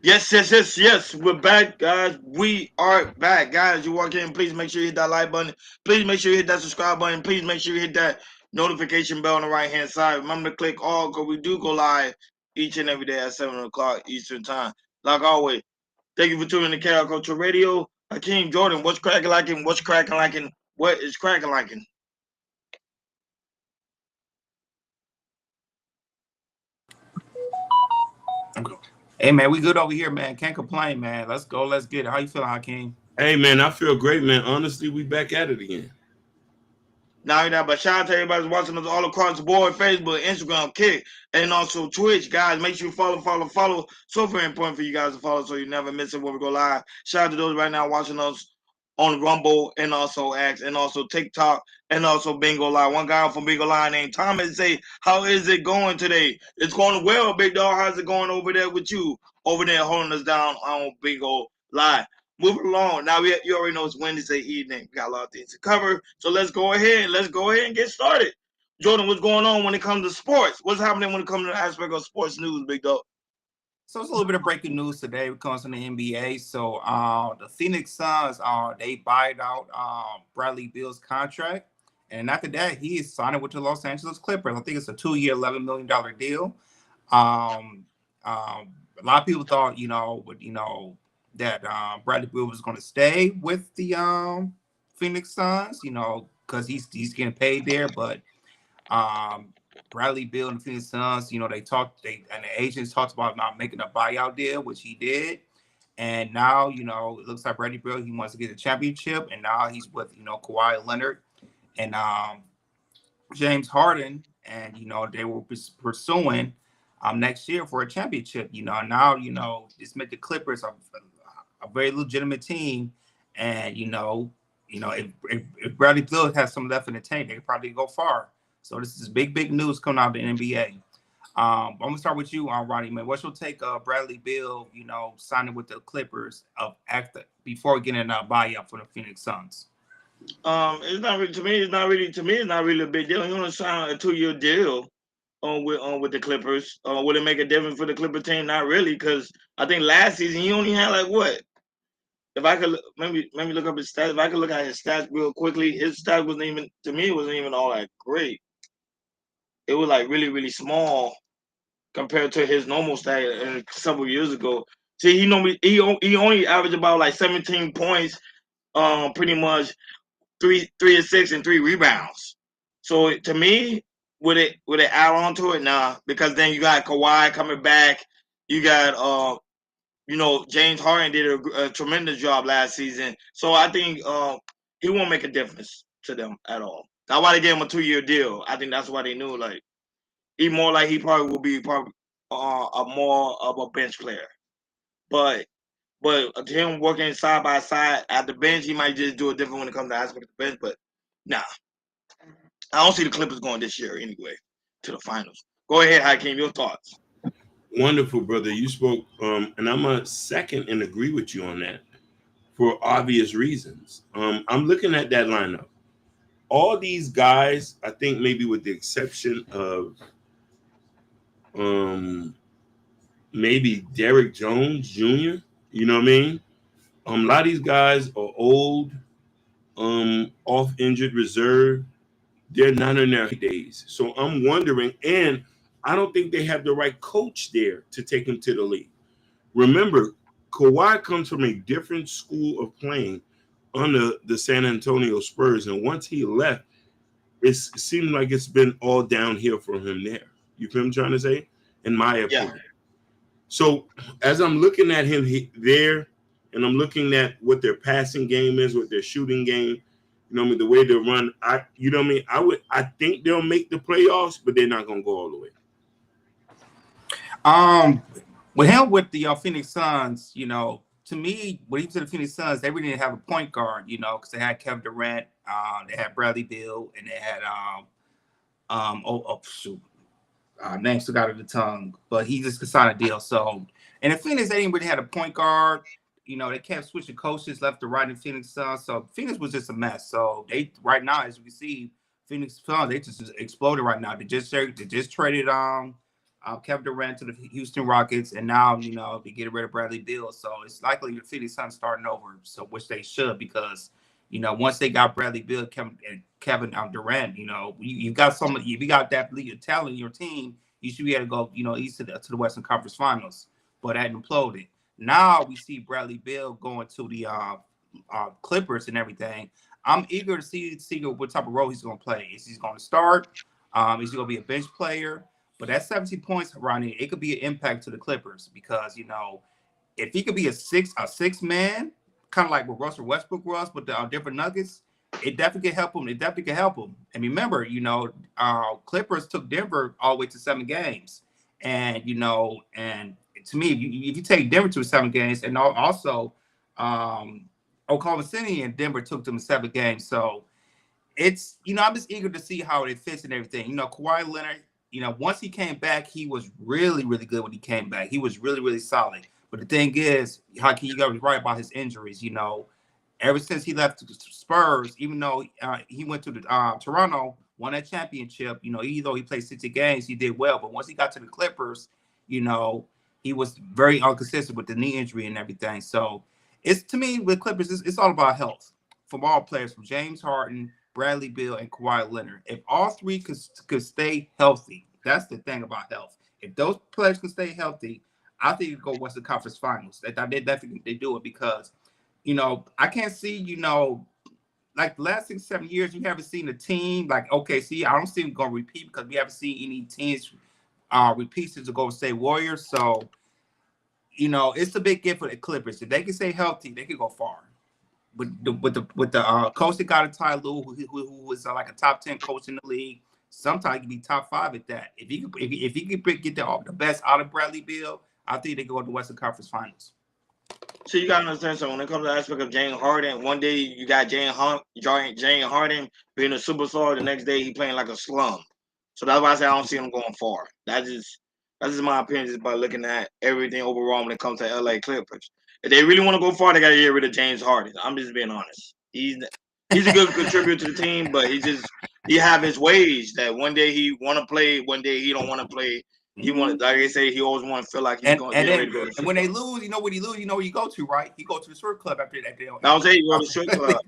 Yes, yes, yes, yes. We're back, guys. We are back, guys. You walk in, please make sure you hit that like button. Please make sure you hit that subscribe button. Please make sure you hit that notification bell on the right hand side. Remember to click all because we do go live each and every day at 7 o'clock Eastern time. Like always, thank you for tuning in to KR Culture Radio. Hakeem Jordan, what's cracking like? What's cracking like? What is cracking like? Hey man, we good over here, man. Can't complain, man. Let's go. Let's get it. How you feeling, Hakeem? Hey man, I feel great, man. Honestly, we back at it again. Now you know, but shout out to everybody who's watching us all across the board, Facebook, Instagram, Kick, and also Twitch, guys. Make sure you follow. So very important for you guys to follow so you never miss it when we go live. Shout out to those right now watching us on Rumble and also X and also TikTok and also Bingo Live. One guy from Bingo Live named Thomas say, how is it going today? It's going well, big dog. How's it going over there with you? Over there holding us down on Bingo Live. Moving along. Now you already know it's Wednesday evening. We got a lot of things to cover. So let's go ahead. Let's go ahead and get started. Jordan, what's going on when it comes to sports? What's happening when it comes to the aspect of sports news, big dog? So it's a little bit of breaking news today when it comes to the NBA. So the Phoenix Suns they buyed out Bradley Beal's contract. And after that, he is signing with the Los Angeles Clippers. I think it's a 2-year, $11 million deal. Um, a lot of people thought, that Bradley Beal was going to stay with the Phoenix Suns, because he's getting paid there. But um, Bradley Beal and the Phoenix Suns, and the agents talked about not making a buyout deal, which he did. And now, it looks like Bradley Beal, he wants to get a championship. And now he's with, Kawhi Leonard and James Harden. And, they will be pursuing next year for a championship. Now, it's made the Clippers a very legitimate team. And, if Bradley Beal has some left in the tank, they could probably go far. So this is big news coming out of the NBA. I'm gonna start with you, Ronnie. Man, what's your take of Bradley Beal, signing with the Clippers before getting a buyout for the Phoenix Suns? It's not really to me. It's not really a big deal. You want to sign a 2-year deal with the Clippers. Would it make a difference for the Clipper team? Not really, because I think last season he only had like what? If I could maybe look up his stats. If I could look at his stats real quickly, his stats wasn't even to me. It wasn't even all that great. It was like really small compared to his normal stat several years ago. See, he only averaged about like 17 points, pretty much three and six and 3 rebounds. So to me, would it add on to it? Nah, because then you got Kawhi coming back. You got James Harden did a tremendous job last season. So I think he won't make a difference to them at all. That's why they gave him a 2-year deal. I think that's why they knew like he probably will be probably a more of a bench player. But him working side by side at the bench, he might just do it different when it comes to aspect of the bench. But nah, I don't see the Clippers going this year anyway to the finals. Go ahead, Hakeem. Your thoughts? Wonderful, brother. You spoke, and I'm a second and agree with you on that for obvious reasons. I'm looking at that lineup. All these guys, I think maybe with the exception of um, maybe Derrick Jones Jr., you know what I mean? A lot of these guys are old, off injured reserve. They're not in their days. So I'm wondering, and I don't think they have the right coach there to take him to the league. Remember, Kawhi comes from a different school of playing under the San Antonio Spurs. And once he left, it seemed like it's been all downhill for him there. You feel what I'm trying to say? In my Yeah. opinion. So as I'm looking at him there, and I'm looking at what their passing game is, what their shooting game, the way they run, I think they'll make the playoffs, but they're not gonna go all the way. Um, with him with the Phoenix Suns, to me, when he was in the Phoenix Suns, they really didn't have a point guard, because they had Kevin Durant, they had Bradley Beal, and they had shoot, name still got on the tongue, but he just signed a deal. So, and in Phoenix, they didn't really have a point guard. They kept switching coaches left to right in Phoenix Suns. So Phoenix was just a mess. So they right now, as we see, Phoenix Suns, they just exploded right now. They just traded Kevin Durant to the Houston Rockets, and now, you know, they get rid of Bradley Beal. So it's likely the Phoenix Suns starting over, so which they should, because, you know, once they got Bradley Beal, Kevin Durant, you know, you got somebody, if you got that league talent in your team, you should be able to go, you know, east to the Western Conference Finals. But that imploded. Now we see Bradley Beal going to the Clippers and everything. I'm eager to see what type of role he's going to play. Is he going to start? Is he going to be a bench player? But that 17 points, Ronnie, it could be an impact to the Clippers, because, you know, if he could be a six man, kind of like what Russell Westbrook was, but the different Nuggets, it definitely could help him. It definitely could help him. And remember, you know, Clippers took Denver all the way to 7 games, and, you know, and to me, if you take Denver to 7 games, and also Oklahoma City and Denver took them to 7 games, so it's, you know, I'm just eager to see how it fits and everything. You know, Kawhi Leonard, you know, once he came back, he was really, really good when he came back. He was really, really solid. But the thing is, Hakeem, you got to be right about his injuries. You know, ever since he left the Spurs, even though he went to the Toronto, won that championship, you know, even though he played 60 games, he did well. But once he got to the Clippers, you know, he was very inconsistent with the knee injury and everything. So it's, to me, with Clippers, it's all about health from all players, from James Harden, Bradley Beal, and Kawhi Leonard. If all three could stay healthy, that's the thing about health. If those players can stay healthy, I think you go Western Conference Finals. They definitely do it, because, you know, I can't see, you know, like the last 6-7 years, you haven't seen a team like OKC. I don't see them going to repeat, because we haven't seen any teams repeat since the Golden State Warriors. So, you know, it's a big gift for the Clippers. If they can stay healthy, they can go far. With the coach that got a Ty Lue, who was like a top 10 coach in the league, sometimes he can be top 5 at that. If he could get the best out of Bradley Beal, I think they go to the Western Conference Finals. So you gotta understand. So when it comes to the aspect of James Harden, one day you got James Harden being a superstar, the next day he playing like a slum. So that's why I say I don't see him going far. That's just my opinion, just by looking at everything overall when it comes to LA Clippers. If they really want to go far, they gotta get rid of James Harden. I'm just being honest. He's a good contributor to the team, but he have his ways that one day he want to play, one day he don't want to play. He want, like I say, he always want to feel like he's going to get ready to go. And when they lose, you know what he lose, you know where you go to, right? He go to the strip club after that. I was saying you go to the strip club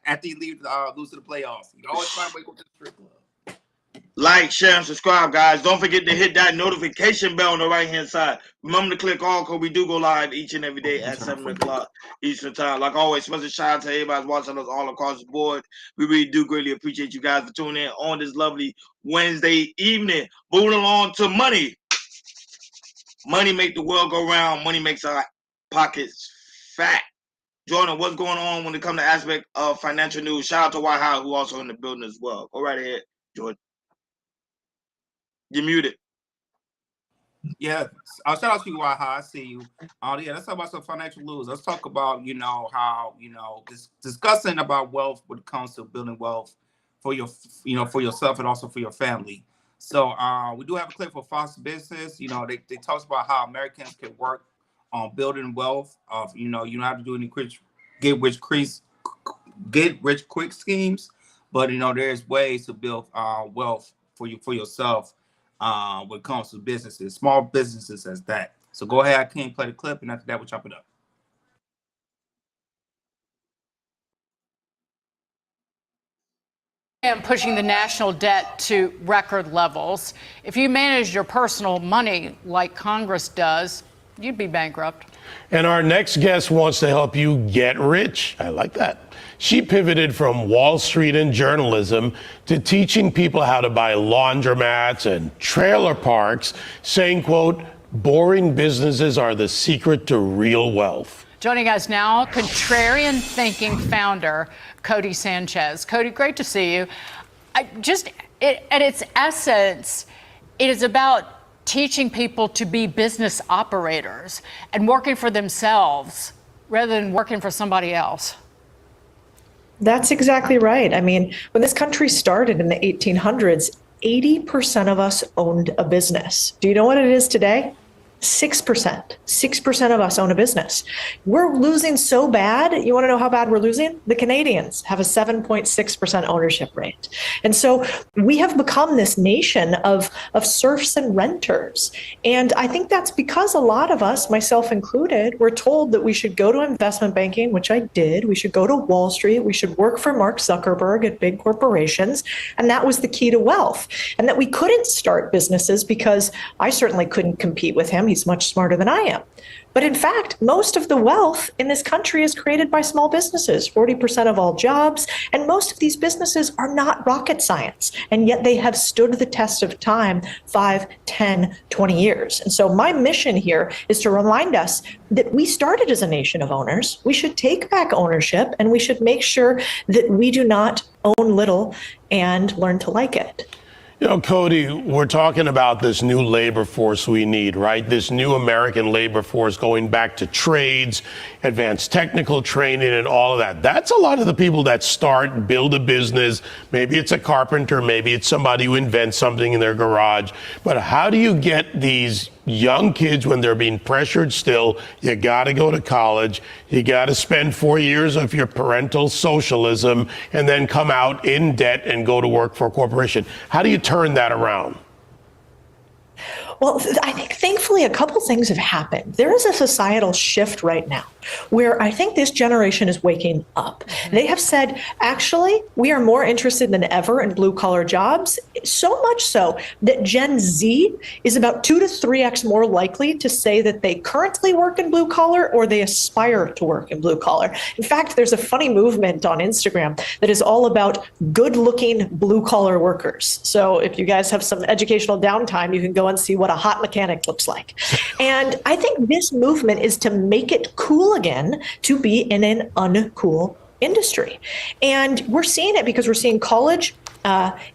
after he lose to the playoffs. You always find a way to go to the strip club. Like, share, and subscribe, guys. Don't forget to hit that notification bell on the right-hand side. Remember to click all, because we do go live each and every day at 7 o'clock Eastern Time. Like always, special shout out to everybody watching us all across the board. We really do greatly appreciate you guys for tuning in on this lovely Wednesday evening. Moving along to money. Money make the world go round. Money makes our pockets fat. Jordan, what's going on when it comes to aspect of financial news? Shout out to White House, who also in the building as well. Go right ahead, Jordan. You're muted. Yeah, shout out to you, Waha. I see you. Yeah, let's talk about some financial news. Let's talk about, you know, how, you know, discussing about wealth when it comes to building wealth for your, you know, for yourself and also for your family. So we do have a clip for Fox Business. You know, they talk about how Americans can work on building wealth. You know, you don't have to do any get rich quick schemes, but, you know, there's ways to build wealth for yourself. When it comes to businesses, small businesses as that. So go ahead, King, play the clip, and after that, we'll chop it up. And pushing the national debt to record levels. If you managed your personal money like Congress does, you'd be bankrupt. And our next guest wants to help you get rich. I like that. She pivoted from Wall Street and journalism to teaching people how to buy laundromats and trailer parks, saying, quote, boring businesses are the secret to real wealth. Joining us now, contrarian thinking founder, Codie Sanchez. Codie, great to see you. At its essence, it is about teaching people to be business operators and working for themselves rather than working for somebody else. That's exactly right. I mean, when this country started in the 1800s, 80% of us owned a business. Do you know what it is today? 6% of us own a business. We're losing so bad. You want to know how bad we're losing? The Canadians have a 7.6% ownership rate. And so we have become this nation of serfs and renters. And I think that's because a lot of us, myself included, were told that we should go to investment banking, which I did. We should go to Wall Street. We should work for Mark Zuckerberg at big corporations. And that was the key to wealth. And that we couldn't start businesses because I certainly couldn't compete with him. He's much smarter than I am. But in fact, most of the wealth in this country is created by small businesses, 40% of all jobs. And most of these businesses are not rocket science. And yet they have stood the test of time 5, 10, 20 years. And so my mission here is to remind us that we started as a nation of owners. We should take back ownership, and we should make sure that we do not own little and learn to like it. You know, Cody, we're talking about this new labor force we need, right? This new American labor force going back to trades, advanced technical training, and all of that. That's a lot of the people that start, build a business. Maybe it's a carpenter, maybe it's somebody who invents something in their garage. But how do you get these young kids when they're being pressured still? You got to go to college. You got to spend 4 years of your parental socialism and then come out in debt and go to work for a corporation. How do you turn that around? Well, I think thankfully a couple things have happened. There is a societal shift right now where I think this generation is waking up. They have said, actually, we are more interested than ever in blue collar jobs, so much so that Gen Z is about 2 to 3x more likely to say that they currently work in blue collar or they aspire to work in blue collar. In fact, there's a funny movement on Instagram that is all about good looking blue collar workers. So if you guys have some educational downtime, you can go and see what a hot mechanic looks like. And I think this movement is to make it cool again to be in an uncool industry. And we're seeing it because we're seeing college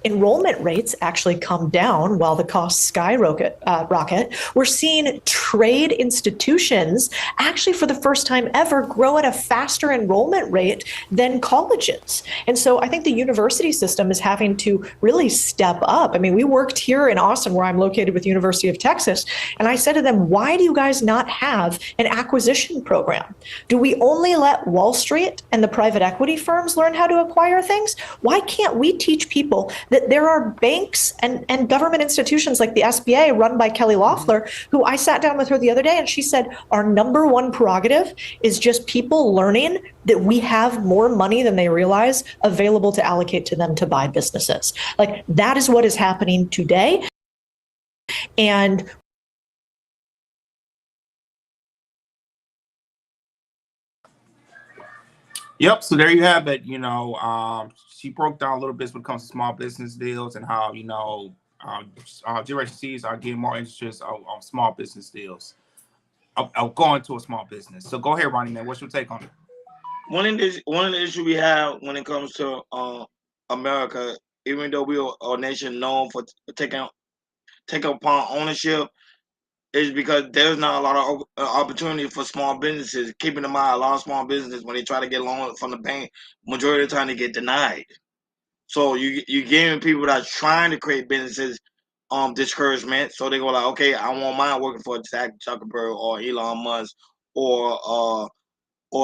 enrollment rates actually come down while the costs skyrocket. We're seeing trade institutions actually for the first time ever grow at a faster enrollment rate than colleges. And so I think the university system is having to really step up. I mean, we worked here in Austin where I'm located with University of Texas. And I said to them, why do you guys not have an acquisition program? Do we only let Wall Street and the private equity firms learn how to acquire things? Why can't we teach people that there are banks and government institutions like the SBA run by Kelly Loeffler, who I sat down with her the other day and she said, our number one prerogative is just people learning that we have more money than they realize available to allocate to them to buy businesses. Like that is what is happening today. And Yep. So there you have it. She broke down a little bit when it comes to small business deals and how, Generation C's are getting more interest on small business deals. I'll go into a small business. So go ahead, Ronnie, man. What's your take on it? One of the issues we have when it comes to America, even though we are a nation known for taking upon ownership, is because there's not a lot of opportunity for small businesses. Keeping in mind, a lot of small businesses, when they try to get loans from the bank, majority of the time they get denied. So you're giving people that are trying to create businesses discouragement. So they go like, okay, I won't mind working for Zach Zuckerberg or Elon Musk or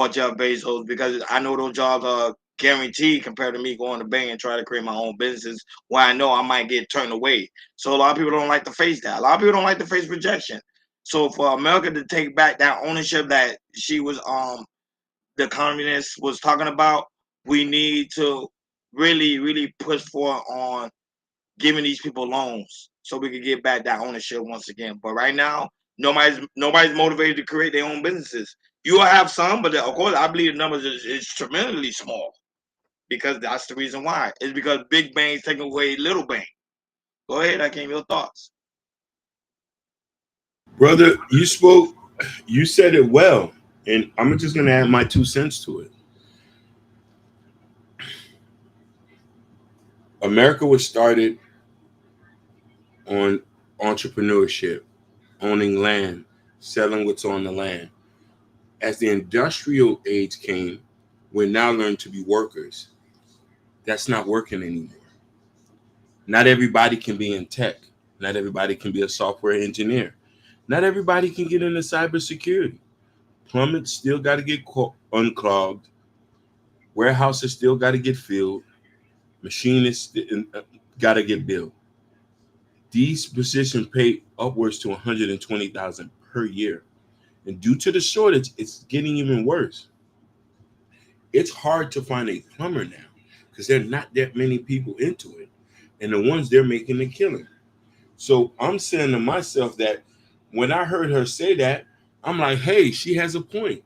Jeff Bezos because I know those jobs are guaranteed compared to me going to bank and try to create my own businesses where I know I might get turned away. So a lot of people don't like to face that. A lot of people don't like to face rejection. So for America to take back that ownership that she was the communist was talking about, we need to really, really push forward on giving these people loans so we can get back that ownership once again. But right now, nobody's motivated to create their own businesses. You will have some, but of course, I believe the numbers is tremendously small because that's the reason why. It's because big banks taking away little bank. Go ahead, I came your thoughts. Brother, you said it well, and I'm just going to add my 2 cents to it. America was started on entrepreneurship, owning land, selling what's on the land. As the industrial age came, we're now learning to be workers. That's not working anymore. Not everybody can be in tech. Not everybody can be a software engineer. Not everybody can get into cybersecurity. Plumbers still got to get unclogged. Warehouses still got to get filled. Machinists got to get built. These positions pay upwards to 120,000 per year. And due to the shortage, it's getting even worse. It's hard to find a plumber now because there are not that many people into it. And the ones they're making a killing. So I'm saying to myself that when I heard her say that, I'm like, hey, she has a point.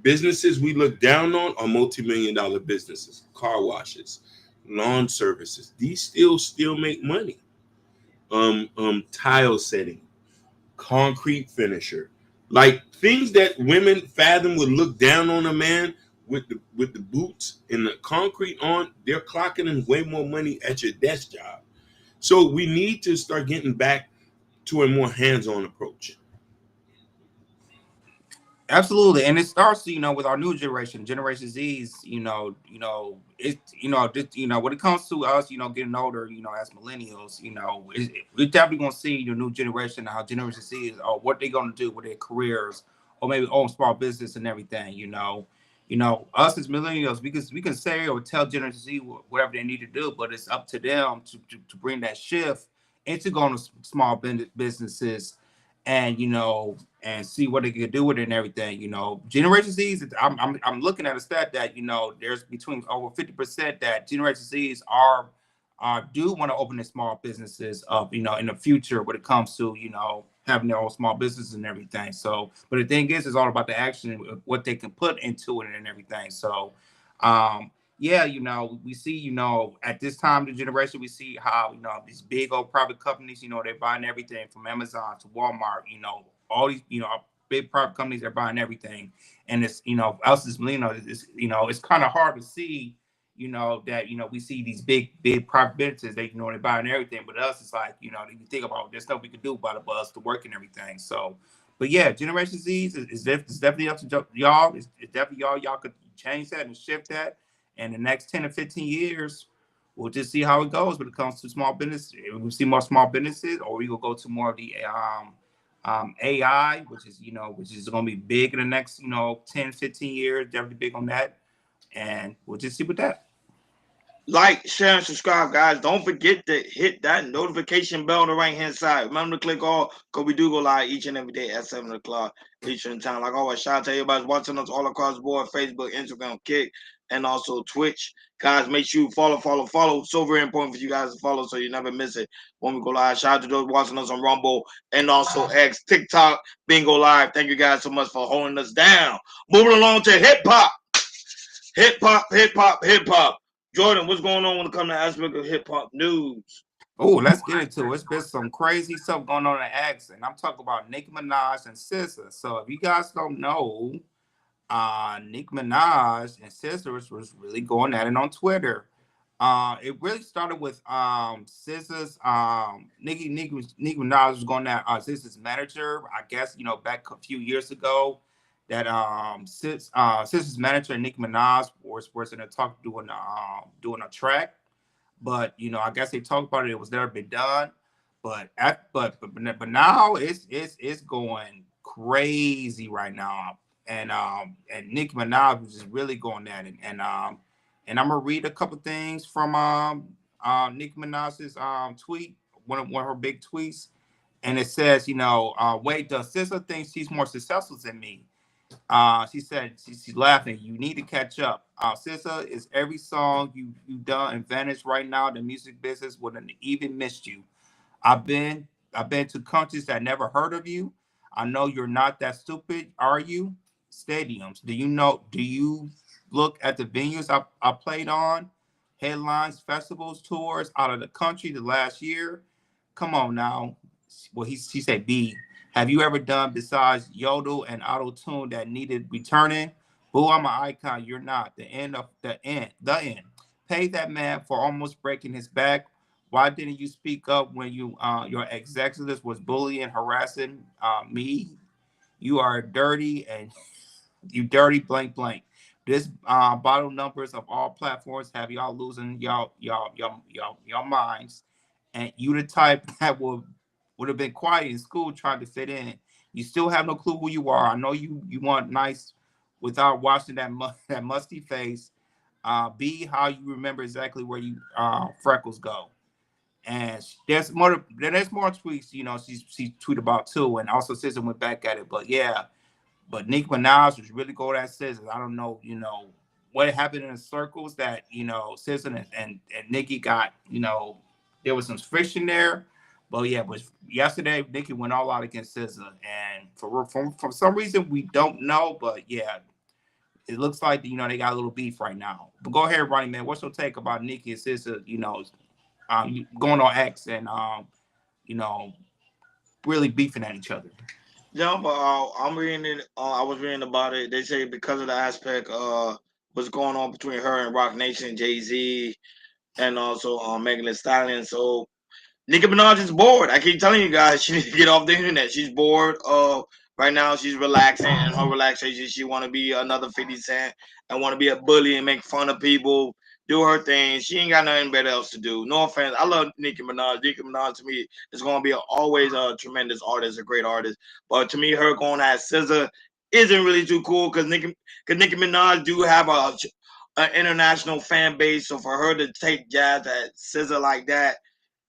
Businesses we look down on are multi-million-dollar businesses, car washes, lawn services. These still make money. Tile setting, concrete finisher, like things that women fathom would look down on a man with the boots and the concrete on. They're clocking in way more money at your desk job. So we need to start getting back to a more hands-on approach. Absolutely, and it starts, with our new generation, Generation Z's. When it comes to us, getting older, as millennials, we're definitely gonna see the new generation, how Generation Z is, or what they're gonna do with their careers, or maybe own small business and everything. Us as millennials, we can say or tell Generation Z whatever they need to do, but it's up to them to bring that shift into going to small businesses, and and see what they can do with it and everything. Generation Z's, I'm looking at a stat that there's between over 50% that Generation Z's are do want to open their small businesses up, in the future when it comes to having their own small business and everything. So, but the thing is, it's all about the action, what they can put into it and everything. So, yeah, we see, at this time, the generation, we see how, these big old private companies, they're buying everything from Amazon to Walmart, all these, big private companies are buying everything. And it's, us as millennials, it's kind of hard to see, that, we see these big private businesses, they're buying everything. But us, it's like, you think about, there's nothing we can do about it, but us to work and everything. So, but yeah, Generation Z is definitely up to y'all. It's definitely y'all could change that and shift that. And the next 10 to 15 years, we'll just see how it goes when it comes to small business. We'll see more small businesses, or we will go to more of the AI, which is going to be big in the next 10, 15 years. Definitely big on that, and we'll just see with that. Like, share, and subscribe, guys. Don't forget to hit that notification bell on the right-hand side. Remember to click all, because we do go live each and every day at 7 o'clock Eastern time. Like always, shout out to everybody watching us all across the board, Facebook, Instagram, Kick, and also Twitch. Guys, make sure you follow. So very important for you guys to follow so you never miss it when we go live. Shout out to those watching us on Rumble and also X, TikTok, Bingo Live. Thank you guys so much for holding us down. Moving along to hip-hop. Hip-hop. Jordan, what's going on when it comes to aspect of hip-hop news? Oh, let's get into it. It's been some crazy stuff going on in X, and I'm talking about Nicki Minaj and SZA. So if you guys don't know, Nicki Minaj and SZA was really going at it on Twitter. It really started with SZA's Nicki Minaj was going at SZA's manager. I guess back a few years ago that SZA's manager and Nicki Minaj was in a talk doing a track, but I guess they talked about it. It was never been done, but now it's going crazy right now, and Nicki Minaj was just really going at it, and I'm gonna read a couple things from Nicki Minaj's tweet, one of her big tweets, and it says, wait, does SZA think she's more successful than me? She said, she's laughing. You need to catch up. SZA, is every song you've done and vanished right now. The music business wouldn't even missed you. I've been to countries that never heard of you. I know you're not that stupid, are you? Stadiums. Do you look at the venues I played on? Headlines, festivals, tours out of the country the last year. Come on now. Well, he said B. Have you ever done besides yodel and auto-tune that needed returning? Boo, I'm an icon. You're not. The end. Pay that man for almost breaking his back. Why didn't you speak up when your executives was bullying, harassing me? You are dirty, and you dirty blank. This bottle numbers of all platforms have y'all losing y'all minds, and you the type that will would have been quiet in school trying to fit in. You still have no clue who you are. I know you want nice without washing that that musty face. Be how you remember exactly where you freckles go. And there's more tweets, you know, she tweeted about too, and also SZA went back at it. But yeah, but Nicki Minaj was really going at SZA. I don't know, you know, what happened in the circles that, you know, SZA and Nicki got, you know, there was some friction there. But yeah, but yesterday Nicki went all out against SZA, and for some reason we don't know, but yeah, it looks like, you know, they got a little beef right now. But go ahead, Ronnie, man. What's your take about Nicki and SZA, you know, going on X and you know, really beefing at each other? Yeah, but I'm reading it. I was reading about it. They say because of the aspect what's going on between her and Rock Nation, Jay-Z, and also Megan Thee Stallion. So Nicki Minaj is bored. I keep telling you guys, she needs to get off the internet. She's bored. Right now she's relaxing, and her relaxation, she want to be another 50 Cent and want to be a bully and make fun of people, do her thing. She ain't got nothing better else to do. No offense, I love Nicki Minaj. Nicki Minaj to me is gonna be always a tremendous artist, a great artist. But to me, her going at SZA isn't really too cool because Nicki Minaj do have an international fan base. So for her to take jabs at SZA like that,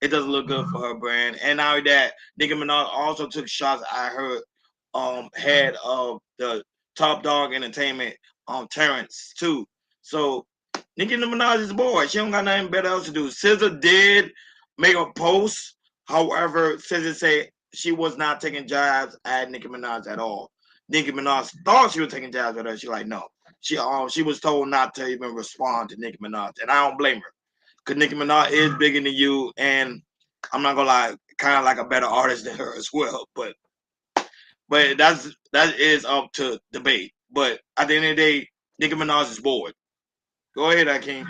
it doesn't look good for her brand. And now that Nicki Minaj also took shots at her head of the Top Dog Entertainment, Terrence too. So Nicki Minaj is bored. She don't got nothing better else to do. SZA did make a post. However, SZA say she was not taking jabs at Nicki Minaj at all. Nicki Minaj thought she was taking jabs at her. She like, no. She was told not to even respond to Nicki Minaj. And I don't blame her. Because Nicki Minaj is bigger than you, and I'm not gonna lie, kind of like a better artist than her as well. But that is up to debate. But at the end of the day, Nicki Minaj is bored. Go ahead, Akeem.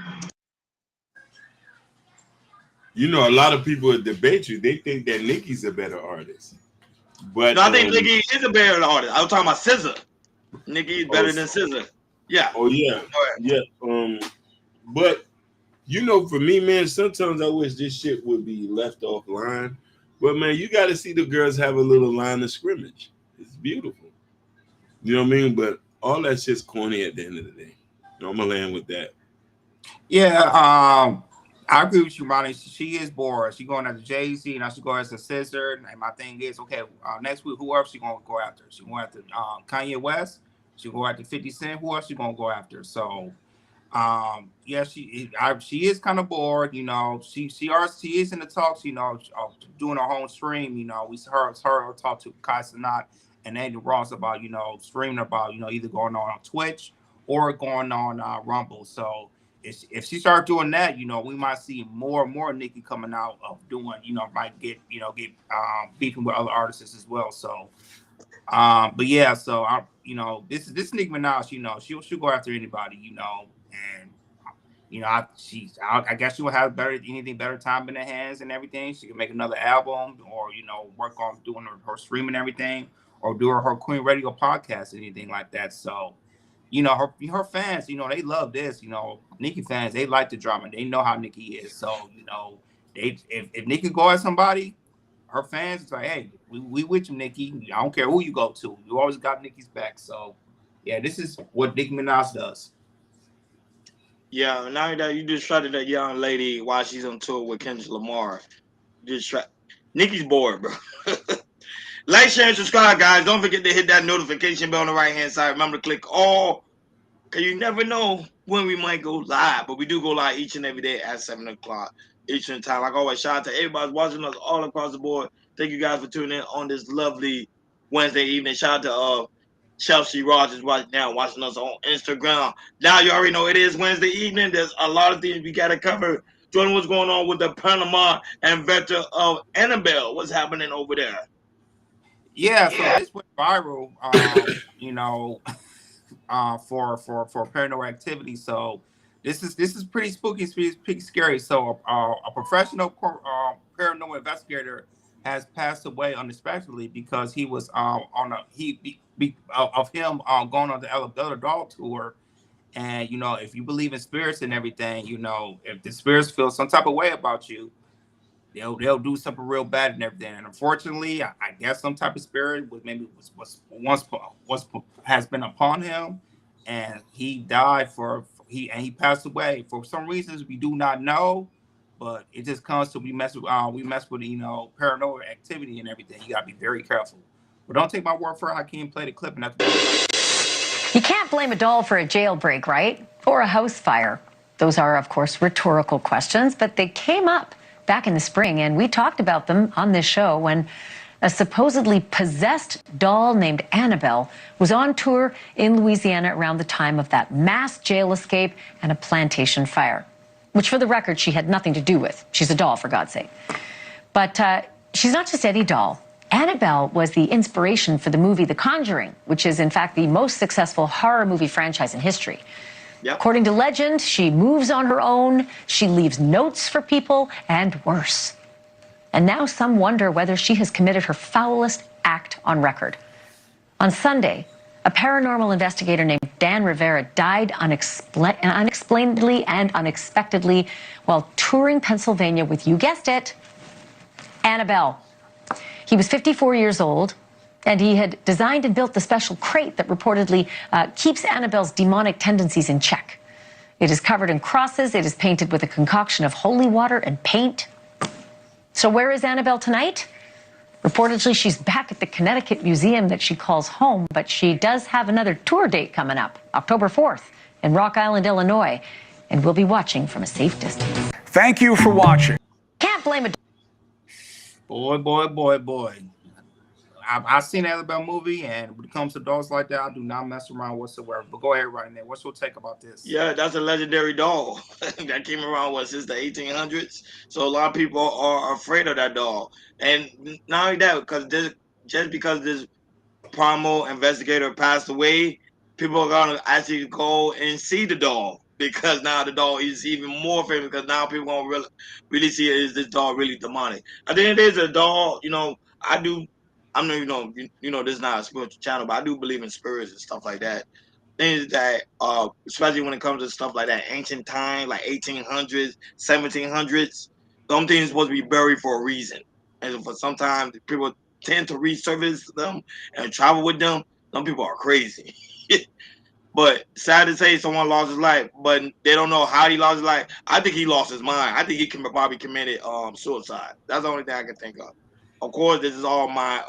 You know, a lot of people that debate you, they think that Nicki's a better artist. But No, I think Nicki is a better artist. I was talking about SZA. Nicki is better than SZA. Yeah. Oh yeah, yeah. But you know, for me, man, sometimes I wish this shit would be left offline. But man, you got to see the girls have a little line of scrimmage. It's beautiful. You know what I mean? But all that shit's corny at the end of the day. I'm gonna land with that. Yeah, I agree with you, Ronnie. She is bored. She going after Jay-Z, and I should go after SZA. And my thing is, okay, next week, who else she gonna go after? She going after Kanye West. She go after 50 Cent. Who else she gonna go after? So, yeah, she is kind of bored. You know, she is in the talks. You know, doing her own stream. You know, we heard her talk to Kai Cenat and Andy Ross about, you know, streaming about, you know, either going on Twitch or going on Rumble. So if she starts doing that, you know, we might see more and more Nicki coming out of doing, you know, might get beefing with other artists as well. So, but yeah, so you know, this Nicki Minaj, you know, she'll go after anybody, you know, and you know, I guess she will have anything better time in her hands and everything. She can make another album, or you know, work on doing her streaming and everything, or do her Queen Radio podcast, anything like that. So, you know, her fans, you know, they love this. You know, Nicki fans, they like the drama. They know how Nicki is. So, you know, if Nicki go at somebody, her fans is like, hey, we with you, Nicki. I don't care who you go to. You always got Nicki's back. So, yeah, this is what Nicki Minaj does. Yeah, now that you distracted that young lady while she's on tour with Kendrick Lamar, Nicki's bored, bro. Like, share, and subscribe, guys. Don't forget to hit that notification bell on the right-hand side. Remember to click all, because you never know when we might go live. But we do go live each and every day at 7 o'clock Eastern time. Like always, shout out to everybody watching us all across the board. Thank you guys for tuning in on this lovely Wednesday evening. Shout out to Chelsea Rogers watching us on Instagram. Now you already know it is Wednesday evening. There's a lot of things we got to cover. Jordan, what's going on with the Panama inventor of Annabelle? What's happening over there? Yeah, so this went viral, you know, for paranormal activity. So this is pretty spooky, pretty scary. So a professional paranormal investigator has passed away unexpectedly because he was going on the Ella Doll tour. And you know, if you believe in spirits and everything, you know, if the spirits feel some type of way about you, they'll do something real bad and everything. And unfortunately, I guess some type of spirit was has been upon him, and he died he passed away for some reasons we do not know. But it just comes to we mess with paranormal activity and everything. You gotta be very careful. But don't take my word for it. Hakeem played a clip and that's. You can't blame a doll for a jailbreak, right? Or a house fire. Those are, of course, rhetorical questions, but they came up back in the spring, and we talked about them on this show when a supposedly possessed doll named Annabelle was on tour in Louisiana around the time of that mass jail escape and a plantation fire, which, for the record, she had nothing to do with. She's a doll, for God's sake. But she's not just any doll. Annabelle was the inspiration for the movie The Conjuring, which is, in fact, the most successful horror movie franchise in history. Yep. According to legend, she moves on her own, she leaves notes for people, and worse. And now some wonder whether she has committed her foulest act on record. On Sunday, a paranormal investigator named Dan Rivera died unexplainedly and unexpectedly while touring Pennsylvania with, you guessed it, Annabelle. He was 54 years old, and he had designed and built the special crate that reportedly keeps Annabelle's demonic tendencies in check. It is covered in crosses. It is painted with a concoction of holy water and paint. So where is Annabelle tonight? Reportedly, she's back at the Connecticut Museum that she calls home, but she does have another tour date coming up, October 4th, in Rock Island, Illinois, and we'll be watching from a safe distance. Thank you for watching. Can't blame a... Boy. I've seen the Annabelle movie, and when it comes to dolls like that, I do not mess around whatsoever. But go ahead right now. What's your take about this? Yeah, that's a legendary doll that came around since the 1800s. So a lot of people are afraid of that doll, and not only that, just because this primal investigator passed away, people are gonna actually go and see the doll, because now the doll is even more famous, because now people gonna really see it. Is this doll really demonic? I think it is a doll. I'm not, this is not a spiritual channel, but I do believe in spirits and stuff like that. Things that, especially when it comes to stuff like that, ancient time, like 1800s, 1700s, some things are supposed to be buried for a reason. And for sometimes people tend to resurface them and travel with them. Some people are crazy. But sad to say, someone lost his life, but they don't know how he lost his life. I think he lost his mind. I think he probably committed suicide. That's the only thing I can think of. Of course, this is all my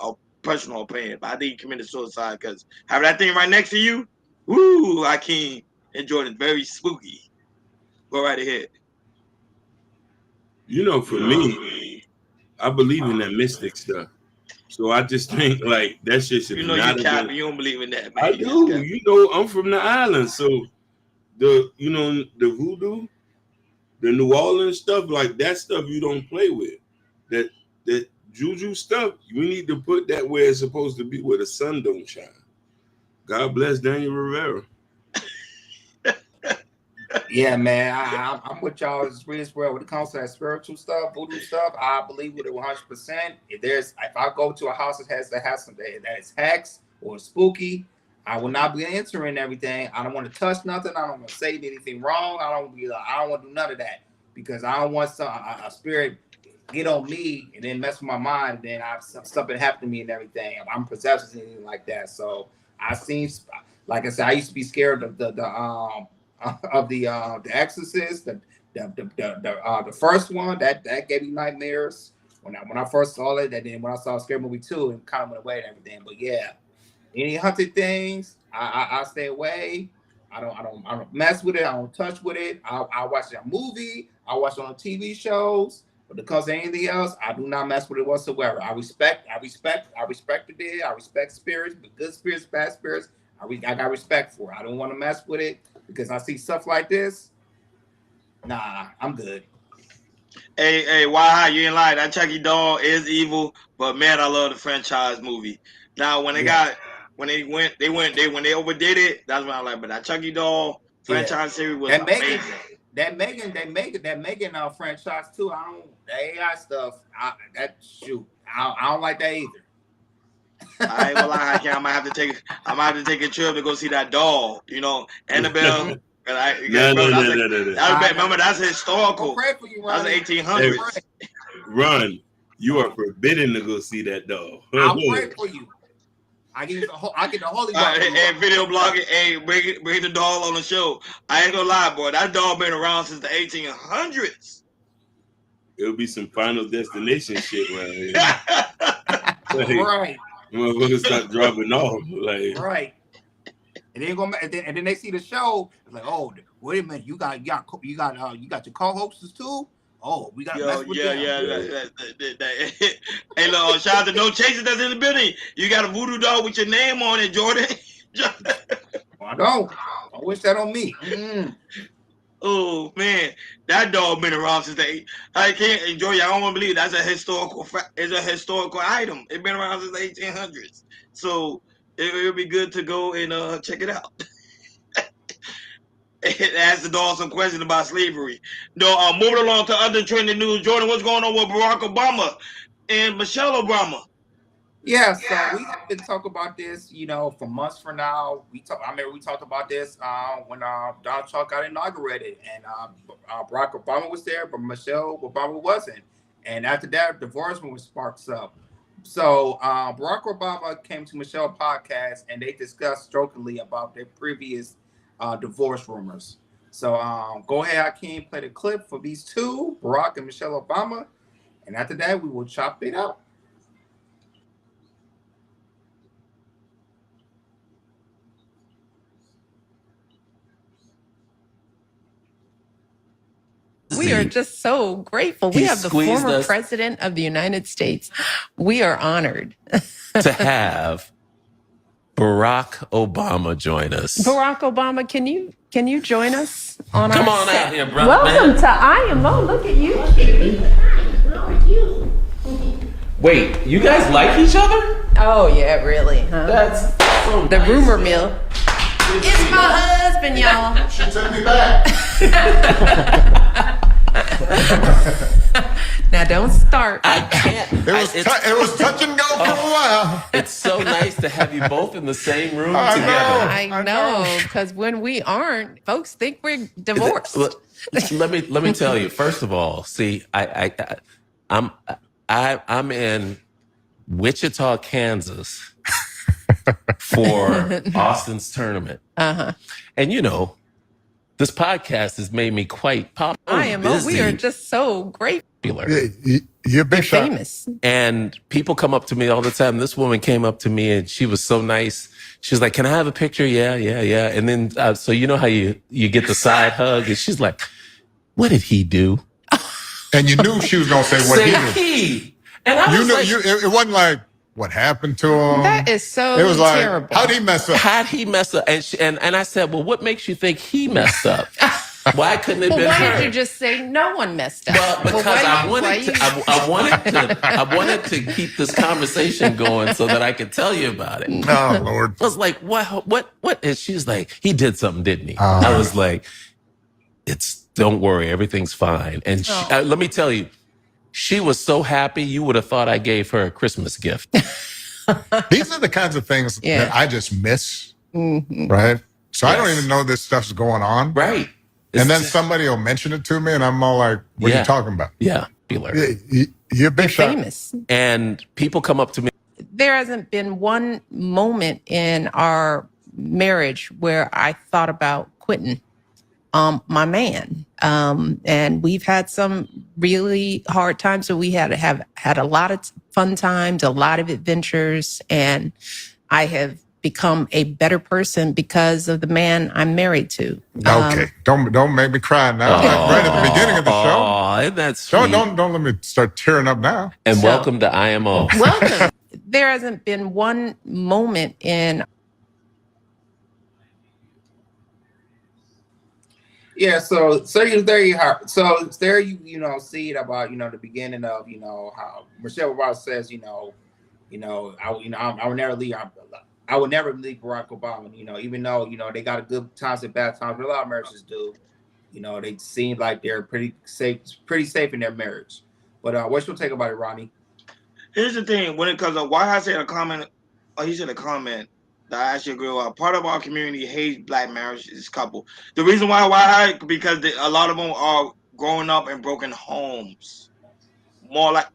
personal opinion, but I think he committed suicide because having that thing right next to you, woo, Hakeem and Jordan, very spooky. Go right ahead. For me, I believe in that mystic stuff. So I just think like that shit should you cap, you don't believe in that, man. I do. I'm from the island, so the voodoo, the New Orleans stuff, like that stuff you don't play with. That juju stuff, we need to put that where it's supposed to be, where the sun don't shine. God bless Daniel Rivera. Yeah, man, I'm with y'all as well. When it comes to that spiritual stuff, voodoo stuff, I believe with it 100%. If I go to a house that has something that is hex or spooky, I will not be entering everything. I don't want to touch nothing. I don't want to say anything wrong. I don't want to do none of that, because I don't want a spirit get on me and then mess with my mind, and then something happen to me and everything. I'm possessed or anything like that. So I seen, like I said, I used to be scared of the Exorcist, the first one that gave me nightmares when I first saw it, and then when I saw Scary Movie 2, it kind of went away and everything. But yeah, any haunted things, I stay away. I don't mess with it. I don't touch with it. I watch it on a movie. I watch it on TV shows. But because of anything else, I do not mess with it whatsoever. I respect the dead. I respect spirits, but good spirits, bad spirits, I got respect for it. I don't want to mess with it, because I see stuff like this. Nah, I'm good. Hey, why you ain't lie? That Chucky doll is evil, but man, I love the franchise movie. Now when they when they overdid it, that's when I like. But that Chucky doll franchise series was amazing. That Megan franchise too. The AI stuff. I don't like that either. I ain't gonna lie, I might have to take a trip to go see that doll. Annabelle. No. Remember, that's historical. Pray for you, that's 1800s. Ron, you are forbidden to go see that dog. I'll pray for you. I get the holy water. And video blogging, hey, bring the dog on the show. I ain't gonna lie, boy. That dog been around since the 1800s. It'll be some Final Destination shit around here. Like, Right. Motherfuckers start dropping off. Like, Right. And then they see the show. It's like, oh, wait a minute, you got your co-hosts too. Oh, we got to mess with them. Hey, look, shout out to No Chaser that's in the building. You got a voodoo dog with your name on it, Jordan. I don't. I wish that on me. Oh man, that dog been around since I can't enjoy it. I don't want to believe that's a historical fact. It's a historical item. It's been around since the 1800s. So it'll be good to go and check it out. Ask the dog some questions about slavery. No, moving along to other trending news. Jordan, what's going on with Barack Obama and Michelle Obama? Yeah, so we have been talking about this, for months from now. I remember we talked about this when Donald Trump got inaugurated, and Barack Obama was there, but Michelle Obama wasn't. And after that, divorce was sparks up. So Barack Obama came to Michelle's podcast, and they discussed jokingly about their previous divorce rumors. So go ahead, Hakeem, play the clip for these two, Barack and Michelle Obama, and after that, we will chop it up. We are just so grateful. We have the former president of the United States. We are honored to have Barack Obama join us. Barack Obama, can you join us on Come our on set? out here, brother. Welcome to IMO. Look at you. Wait, you guys like each other? Oh yeah, really? Huh? That's so the nice. rumor mill. It's my husband, y'all. She took me back. Now don't start. I can't. It was touch and go for a while. It's so nice to have you both in the same room I together. I know, because when we aren't, folks think we're divorced. Let me tell you. First of all, see, I'm in Wichita, Kansas, for Austin's tournament, and this podcast has made me quite popular. We are just so grateful. You're big shot. Famous. And people come up to me all the time. This woman came up to me and she was so nice. She was like, "Can I have a picture?" Yeah. And then, so you know how you get the side hug, and she's like, "What did he do?" And you knew she was gonna say what he did. He. And I was like, it wasn't like what happened to him. That is so It was like, terrible. how'd he mess up? And I said, "Well, what makes you think he messed up? Why couldn't it have been why her?" did you just say no one messed up? Well, because I wanted to keep this conversation going so that I could tell you about it. Oh Lord! I was like, "What?" And she's like, "He did something, didn't he?" I was like, "Don't worry, everything's fine." And let me tell you, she was so happy. You would have thought I gave her a Christmas gift. These are the kinds of things that I just miss, right? So I don't even know this stuff's going on, right? And then somebody will mention it to me, and I'm all like, "What are you talking about?" Yeah, you're big shot. Famous. And people come up to me. There hasn't been one moment in our marriage where I thought about quitting my man. And we've had some really hard times, so we have had a lot of fun times, a lot of adventures, and I have become a better person because of the man I'm married to. Okay, don't make me cry now. Right at the beginning of the show. Oh, isn't that sweet? Don't let me start tearing up now. And welcome to IMO. Welcome. There hasn't been one moment in. Yeah, so there you have. So there you see it about the beginning of how Michelle Obama says I would never leave. I would never leave Barack Obama. Even though they got a good times and bad times, but a lot of marriages do. They seem like they're pretty safe in their marriage. But what's your take about it, Ronnie? Here's the thing: when it comes to why I said a comment, he said a comment that I actually agree with. Part of our community hates black marriages couple. The reason why because a lot of them are growing up in broken homes. more like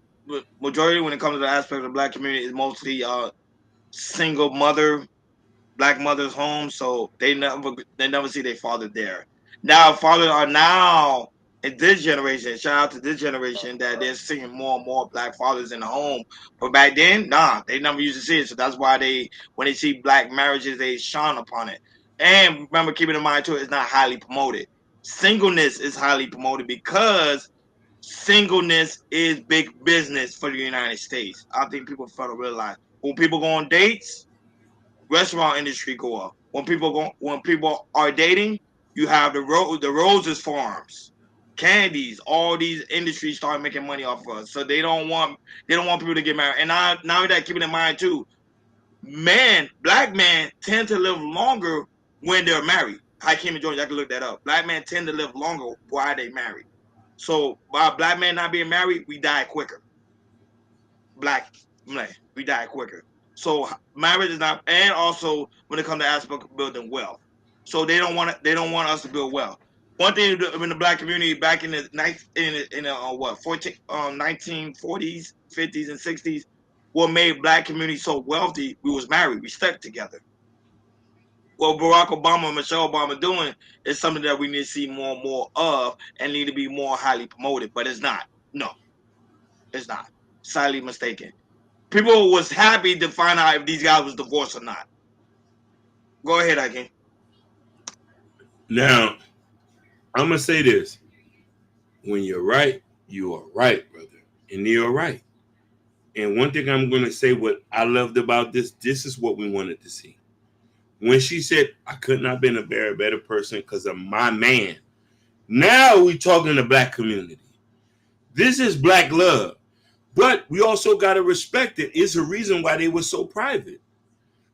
majority when it comes to the aspect of the black community is mostly single mother, black mothers home, so they never see their father there. Now fathers are now in this generation, shout out to this generation, that they're seeing more and more black fathers in the home. But back then, nah, they never used to see it. So that's why when they see black marriages, they shine upon it. And remember, keeping in mind too, it's not highly promoted. Singleness is highly promoted because singleness is big business for the United States. I think people fail to realize when people go on dates, restaurant industry go up. When people are dating, you have the Roses farms, candies, all these industries start making money off of us. So they don't want people to get married. And now that keeping in mind too, black men tend to live longer when they're married. Hakeem and George, I can look that up. Black men tend to live longer while they married. So by black men not being married, we die quicker. Black men, we die quicker. So marriage is not, and also when it comes to aspect of building wealth. So they don't want us to build wealth. One thing in the black community back in the 1940s, 50s, and 60s, what made black community so wealthy? We was married. We stuck together. What Barack Obama and Michelle Obama doing is something that we need to see more and more of, and need to be more highly promoted. But it's not. No, it's not. Sadly mistaken. People was happy to find out if these guys was divorced or not. Go ahead, Hakeem. Now, I'm gonna say this: when you're right, you are right, brother, and you're right. And one thing I'm gonna say, what I loved about this is what we wanted to see. When she said, "I could not have been a better person because of my man." Now we talking the black community. This is black love. But we also got to respect it. It's a reason why they were so private.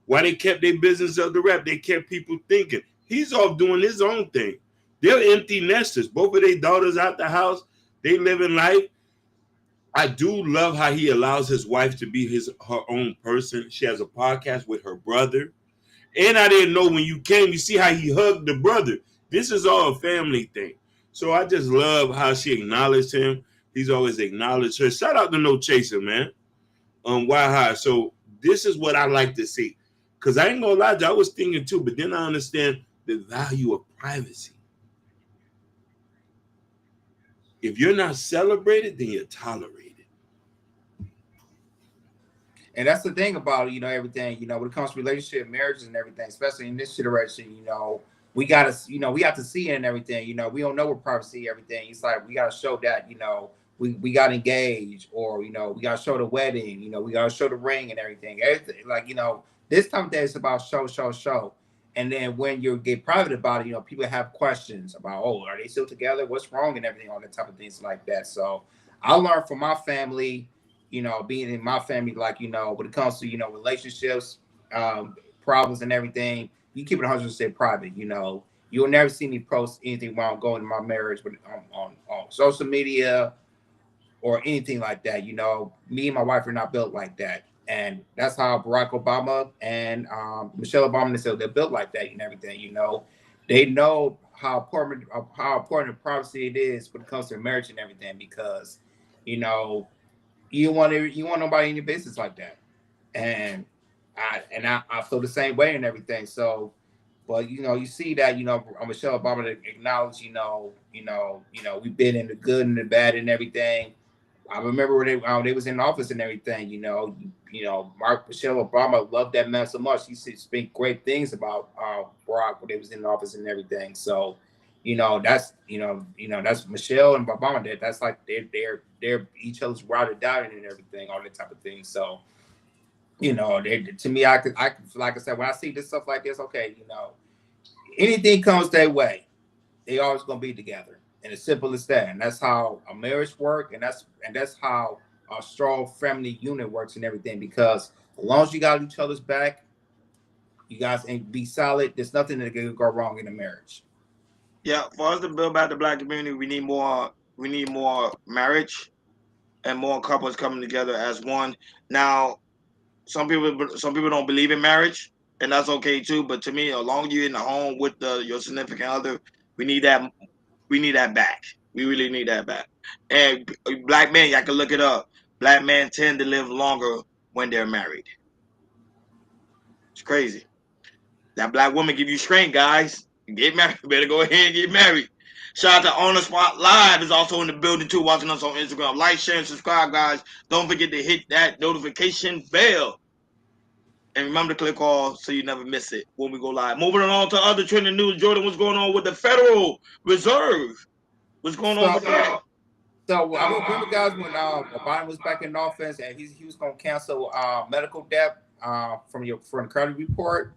Why they kept their business up the rep. They kept people thinking. He's off doing his own thing. They're empty nesters. Both of their daughters out the house. They living life. I do love how he allows his wife to be her own person. She has a podcast with her brother. And I didn't know when you came, you see how he hugged the brother. This is all a family thing. So I just love how she acknowledged him. He's always acknowledged her. Shout out to No Chaser, man. Why high? So this is what I like to see. Because I ain't gonna lie to you, I was thinking too, but then I understand the value of privacy. If you're not celebrated, then you're tolerated. And that's the thing about, everything, when it comes to relationship, marriages and everything, especially in this generation, we got to, we have to see it and everything, we don't know what privacy, everything. It's like, we got to show that, we got engaged, or, we got to show the wedding, we got to show the ring and everything. Everything, like, this time of day is about show. And then when you get private about it, people have questions about, are they still together? What's wrong and everything, all that type of things like that. So I learned from my family, being in my family, like, when it comes to, relationships, problems and everything, you keep it 100% private. You'll never see me post anything while I'm going to my marriage with on social media or anything like that. Me and my wife are not built like that. And that's how Barack Obama and Michelle Obama, they're built like that and everything. They know how important privacy it is when it comes to marriage and everything, because, you want nobody in your business like that. And I feel the same way and everything. So, but you see that Michelle Obama acknowledged we've been in the good and the bad and everything. I remember when they was in office and everything. Michelle Obama loved that man so much. She speak great things about Barack when they was in office and everything. So, that's that's Michelle and Obama. That's like they're each other's ride or die and everything, all that type of thing. So, to me, I could, like I said, when I see this stuff like this, okay, anything comes their way, they always gonna be together, and it's simple as that. And that's how a marriage works, and that's how a strong family unit works and everything. Because as long as you got each other's back, you guys and be solid. There's nothing that can go wrong in a marriage. Yeah, for us to build back the black community, we need more marriage and more couples coming together as one. Now, some people don't believe in marriage, and that's okay too. But to me, as long as you're in the home with your significant other, we need that back. We really need that back. And black men, y'all can look it up. Black men tend to live longer when they're married. It's crazy. That black woman give you strength, guys. Get married. You better go ahead and get married. Shout out to On the Spot Live is also in the building too, watching us on Instagram. Like, share, and subscribe, guys. Don't forget to hit that notification bell. And remember to click all so you never miss it when we go live. Moving on to other trending news. Jordan, what's going on with the Federal Reserve? What's going on with that? So I remember, guys, when Biden was back in office and he was going to cancel medical debt from the credit report.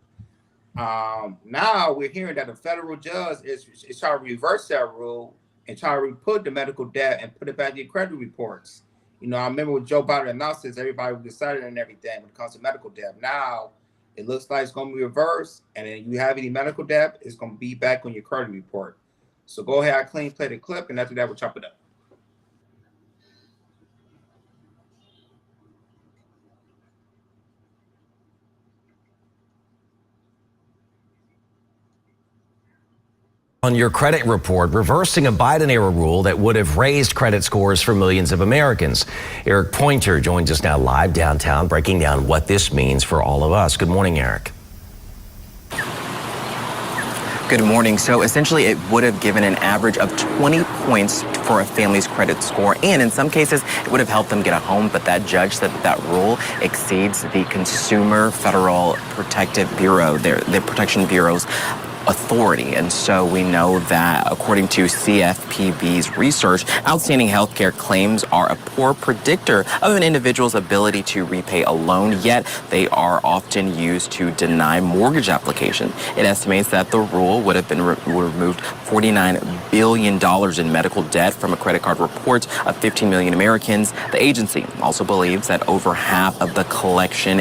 Now we're hearing that the federal judge is trying to reverse that rule and try to put the medical debt and put it back in your credit reports. You know, I remember when Joe Biden announced this, everybody was excited and everything when it comes to medical debt. Now it looks like it's going to be reversed, and then you have any medical debt, it's going to be back on your credit report. So go ahead, play the clip, and after that, we'll chop it up. On your credit report, reversing a Biden-era rule that would have raised credit scores for millions of Americans. Eric Pointer joins us now live downtown, breaking down what this means for all of us. Good morning, Eric. Good morning. So essentially, it would have given an average of 20 points for a family's credit score, and in some cases, it would have helped them get a home. But that judge said that rule exceeds the Consumer Federal Protective Bureau, the Protection Bureau's authority. And so we know that according to CFPB's research, outstanding healthcare claims are a poor predictor of an individual's ability to repay a loan, yet they are often used to deny mortgage application. It estimates that the rule would have removed $49 billion in medical debt from a credit card report of 15 million Americans. The agency also believes that over half of the collection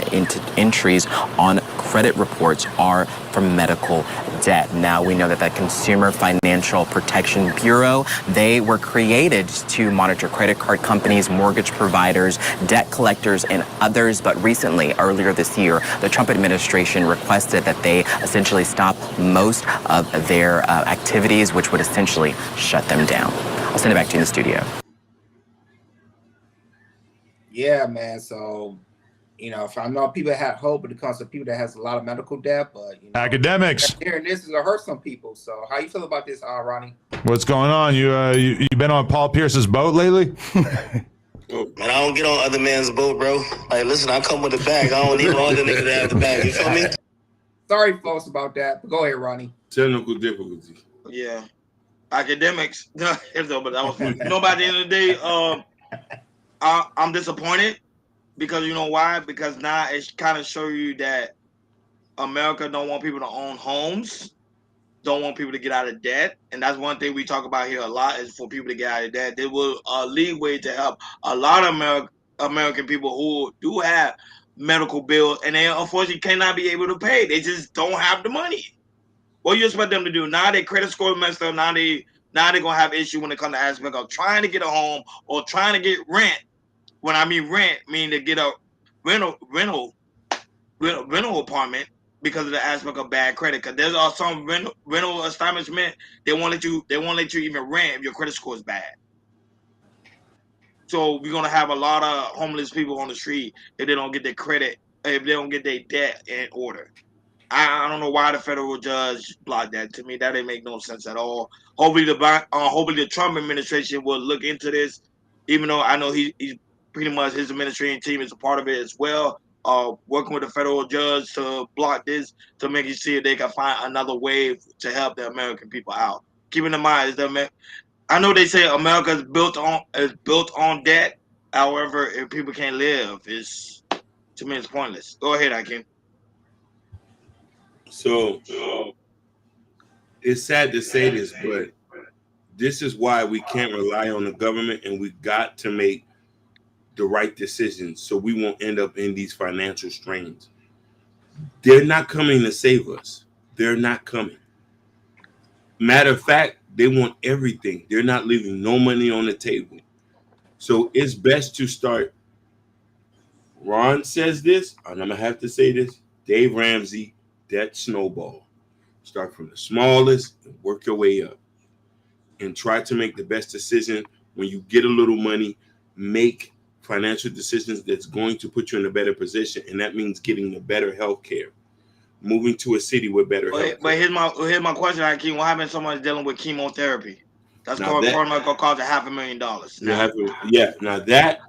entries on credit reports are from medical debt. Now we know that the Consumer Financial Protection Bureau, they were created to monitor credit card companies, mortgage providers, debt collectors, and others. But recently, earlier this year, the Trump administration requested that they essentially stop most of their activities, which would essentially shut them down. I'll send it back to you in the studio. Yeah, man. So, you know, if I know people had hope when it comes to people that has a lot of medical debt, but you know, academics hearing this is gonna hurt some people. So, how you feel about this, Ronnie? What's going on? You been on Paul Pierce's boat lately? Man, I don't get on other man's boat, bro. Like, listen, I come with a bag. I don't need all the niggas that have the bag. You feel me? Sorry, folks, about that. But go ahead, Ronnie. Technical difficulty. Yeah, academics. But that was funny. You know, by the end of the day, I'm disappointed. Because you know why? Because now it kind of show you that America don't want people to own homes, don't want people to get out of debt, and that's one thing we talk about here a lot is for people to get out of debt. There will leeway to help a lot of American people who do have medical bills, and they unfortunately cannot be able to pay. They just don't have the money. What do you expect them to do? Now their credit score messed up. Now they're gonna have issue when it comes to aspect of trying to get a home or trying to get rent. When I mean rent, mean to get a rental apartment because of the aspect of bad credit. Because there's some rental establishment they won't let you even rent if your credit score is bad. So we're gonna have a lot of homeless people on the street if they don't get their credit, if they don't get their debt in order. I don't know why the federal judge blocked that. To me, that didn't make no sense at all. Hopefully the Trump administration will look into this, even though I know he's pretty much his administration team is a part of it as well. Working with the federal judge to block this, to make it see if they can find another way to help the American people out. Keeping in mind, I know they say America is built on debt. However, if people can't live, to me it's pointless. Go ahead, Akin. So it's sad to say this, but this is why we can't rely on the government, and we got to make the right decisions so we won't end up in these financial strains. They're not coming to save us. They're not coming. Matter of fact, they want everything. They're not leaving no money on the table. So it's best to start. Ron says this, and I'm gonna have to say this. Dave Ramsey, debt snowball. Start from the smallest and work your way up. And try to make the best decision when you get a little money, make financial decisions that's going to put you in a better position, and that means getting the better health care, moving to a city with better health care. But here's my question, Hakeem. What happens if someone's dealing with chemotherapy? That's going to cost $500,000 now. Now that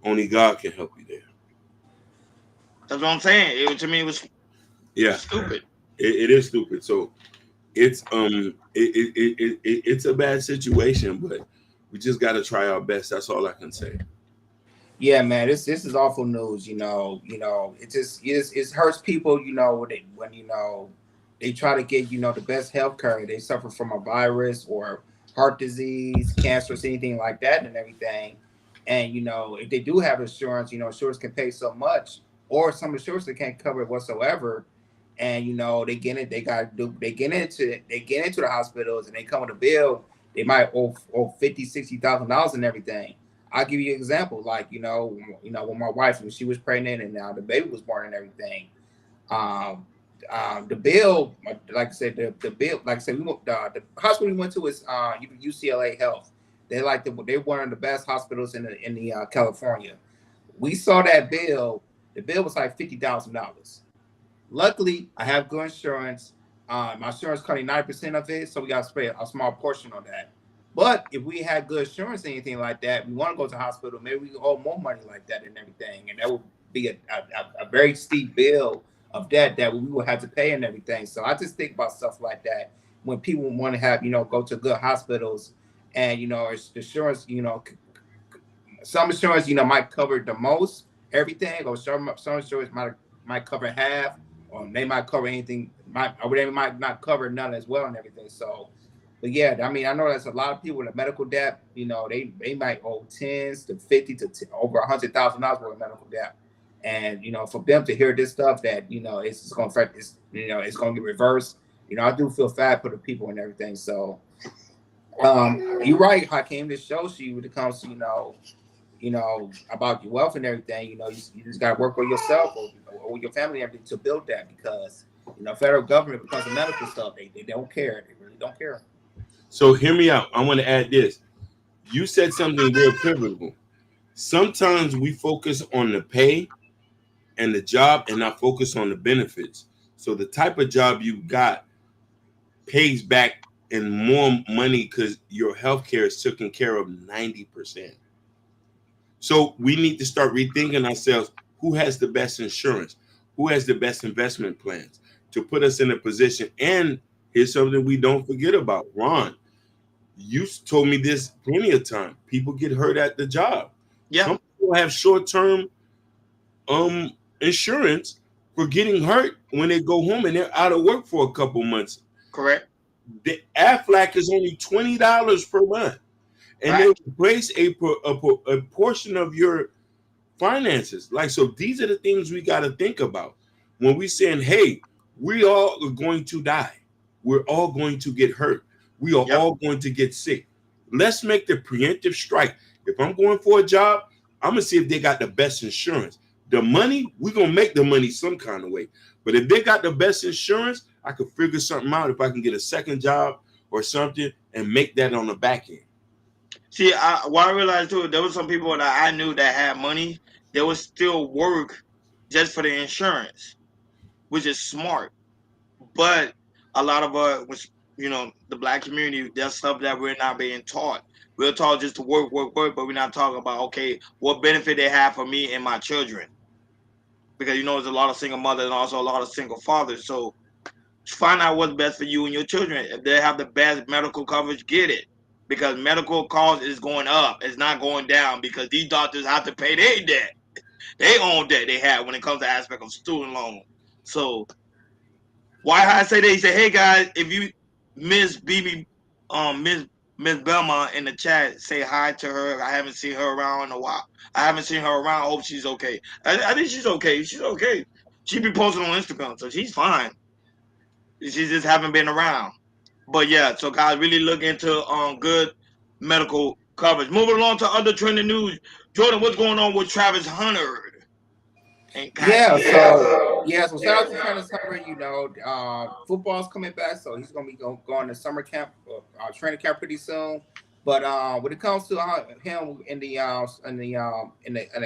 only God can help you there. That's what I'm saying. To me, it was stupid. It is stupid. So it's it's a bad situation, but we just got to try our best. That's all I can say. Yeah, man, this is awful news. It hurts people. When they try to get the best health care, they suffer from a virus or heart disease, cancer, anything like that, and everything. And if they do have insurance, insurance can pay so much, or some insurance that can't cover it whatsoever. And they get into the hospitals, and they come with a bill. They might owe $50,000-$60,000 and everything. I'll give you an example, like when my wife, when she was pregnant and now the baby was born and everything. The bill, like I said, the hospital we went to is UCLA Health. They're one of the best hospitals in California. We saw that bill. The bill was like $50,000. Luckily, I have good insurance. My insurance covering 90% of it, so we got to spend a small portion on that. But if we had good insurance or anything like that, we want to go to the hospital, maybe we can owe more money like that and everything. And that would be a very steep bill of debt that we would have to pay and everything. So I just think about stuff like that when people want to have, go to good hospitals and, insurance, some insurance, might cover the most, everything, or some insurance might cover half, or they might cover anything, or they might not cover none as well and everything. So, but yeah, I mean, I know there's a lot of people with medical debt. They might owe tens to 50 to over $100,000 worth of medical debt, and for them to hear this stuff that it's just going to affect, it's going to get reversed. I do feel bad for the people and everything. So, you're right, Hakeem. This shows you when it comes to about your wealth and everything. You just got to work on yourself or with your family and everything to build that, because federal government, because of medical stuff, they don't care. They really don't care. So hear me out. I want to add this. You said something real pivotal. Sometimes we focus on the pay and the job and not focus on the benefits. So the type of job you got pays back in more money because your healthcare is taken care of 90%. So we need to start rethinking ourselves. Who has the best insurance? Who has the best investment plans to put us in a position? And here's something we don't forget about. Ron, you told me this plenty of time. People get hurt at the job. Yeah. Some people have short-term insurance for getting hurt when they go home and they're out of work for a couple months. Correct. The Aflac is only $20 per month. And they replace a portion of your finances. So these are the things we got to think about when we saying, hey, we all are going to die. We're all going to get hurt. We are all going to get sick. Let's make the preemptive strike. If I'm going for a job, I'm going to see if they got the best insurance. The money, we're going to make the money some kind of way. But if they got the best insurance, I could figure something out if I can get a second job or something and make that on the back end. See, what I realized too, there was some people that I knew that had money, they would still work just for the insurance, which is smart. But a lot of us, the Black community, there's stuff that we're not being taught. We're taught just to work, but we're not talking about, okay, what benefit they have for me and my children. Because, there's a lot of single mothers and also a lot of single fathers. So find out what's best for you and your children. If they have the best medical coverage, get it. Because medical cost is going up. It's not going down because these doctors have to pay their debt. They own debt they have when it comes to aspect of student loan. So why I say that? He said, hey guys, if you Miss BB, Miss Belmont in the chat, say hi to her. I haven't seen her around in a while. I haven't seen her around. I hope she's okay. I think she's okay. She's okay. She be posting on Instagram, so she's fine. She just haven't been around. But yeah, so guys, really look into good medical coverage. Moving along to other trending news. Jordan, what's going on with Travis Hunter? So shout out to Travis Hunter. Football's coming back, so he's gonna be going to summer camp, training camp pretty soon. But when it comes to him in the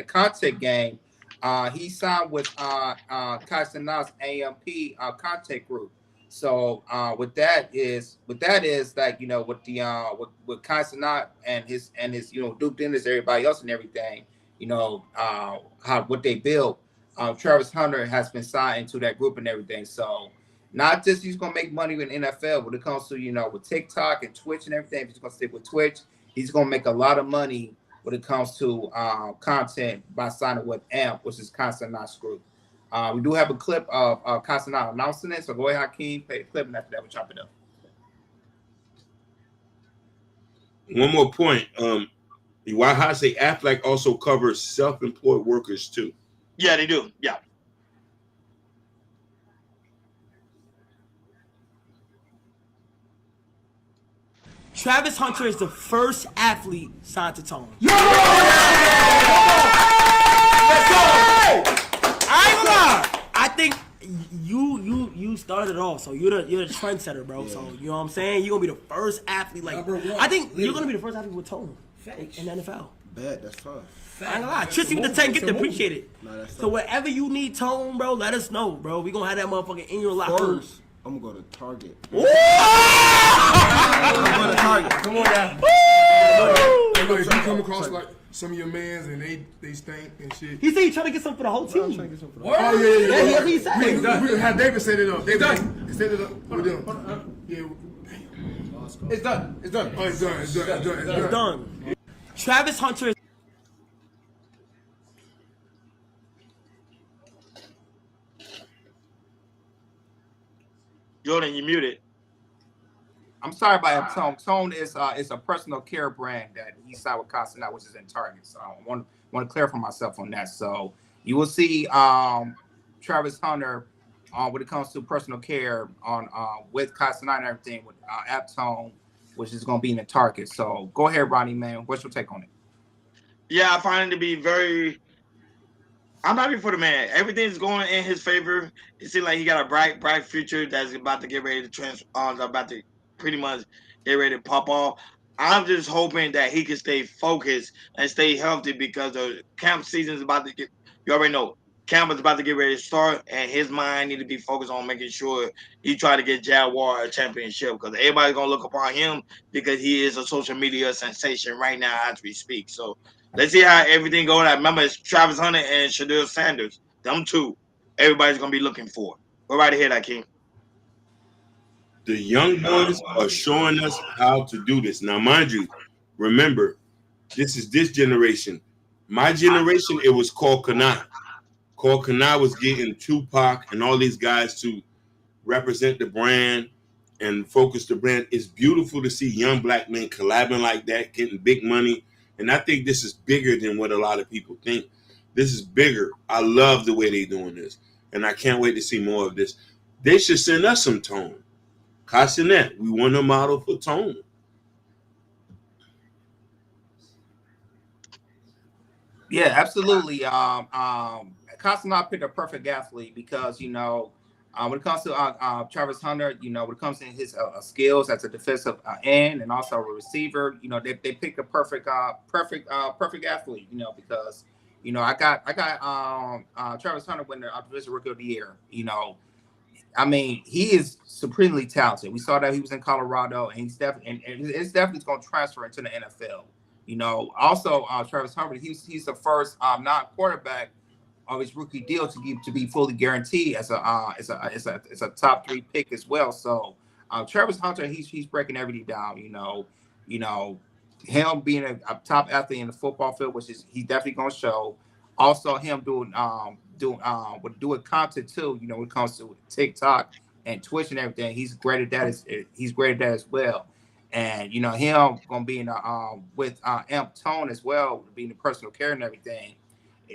content game, he signed with Kai Cenat's AMP content group. So what that is like, you know, with the with Kai Cenat and his you know, Duke Dennis, everybody else and everything, you know, what they built. Travis Hunter has been signed into that group and everything. So not just he's gonna make money in NFL when it comes to, you know, with TikTok and Twitch and everything. If he's gonna stick with Twitch, he's gonna make a lot of money when it comes to content by signing with AMP, which is Kai Cenat's group. We do have a clip of Kai Cenat announcing it, so go ahead, Hakeem, play the clip, and after that, we'll chop it up. One more point. Why I say Aflac also covers self-employed workers too. Yeah, they do. Yeah. Travis Hunter is the first athlete signed to Tone. Let's go! I ain't gonna lie. I think you started it off, so you're the trendsetter, bro. Yeah. So you know what I'm saying? You're gonna be the first athlete. Like, I think you're gonna be the first athlete with Tone in the NFL. Bet, that's tough. I ain't gonna lie. Trissy with the 10 gift, appreciate it. No, so wherever you need Tone, bro, let us know, bro. We gonna have that motherfucker in your locker. I'm gonna go to Target. I'm gonna go to Target. Come on now. Hey, look, if you come across like some of your mans and they stink and shit. He said he trying to get something for the whole team. Oh yeah. Yeah, he said. We had David set it up. He set it up with them. Yeah. It's done. It's done. Oh, it's done. It's done. Travis Hunter. Jordan, you muted. I'm sorry about Tone. Tone is a personal care brand that he signed with Kai Cenat, which is in Target. So I want to clarify myself on that. So you will see Travis Hunter when it comes to personal care on with Kai Cenat and everything with Tone, which is going to be in the Target. So go ahead, Ronnie, man. What's your take on it? Yeah, I find it to be very. I'm happy for the man. Everything's going in his favor. It seems like he got a bright future that's about to get ready to about to pretty much get ready to pop off. I'm just hoping that he can stay focused and stay healthy because the camp season is about to get. You already know camp is about to get ready to start, and his mind need to be focused on making sure he try to get Jaguar a championship because everybody's gonna look upon him because he is a social media sensation right now as we speak. So. Let's see how everything goes. I remember it's Travis Hunter and Shedeur Sanders. Them two, everybody's going to be looking for. Go right ahead, Akeem. The young boys are showing us how to do this. Now, mind you, remember, this is this generation. My generation, it was Cole Kmet. Cole Kmet was getting Tupac and all these guys to represent the brand and focus the brand. It's beautiful to see young black men collabing like that, getting big money. And I think this is bigger than what a lot of people think. This is bigger. I love the way they're doing this. And I can't wait to see more of this. They should send us some Tone. Kai Cenat, we want a model for Tone. Yeah, absolutely. Kai Cenat picked a perfect athlete because, you know, when it comes to Travis Hunter, you know, when it comes to his skills as a defensive end and also a receiver, you know, they picked a perfect athlete, you know, because, you know, I got Travis Hunter winning the Offensive Rookie of the Year. You know, I mean, he is supremely talented. We saw that he was in Colorado, and it's definitely going to transfer into the NFL. You know, also Travis Hunter, he's the first non-quarterback of his rookie deal to be fully guaranteed as a top 3 pick as well. So Travis Hunter, he's breaking everything down. You know, him being a top athlete in the football field, which is he's definitely gonna show. Also, him doing content too. You know, when it comes to TikTok and Twitch and everything, he's great at that as well. And you know, him gonna be in with Amp Tone as well, being the personal care and everything.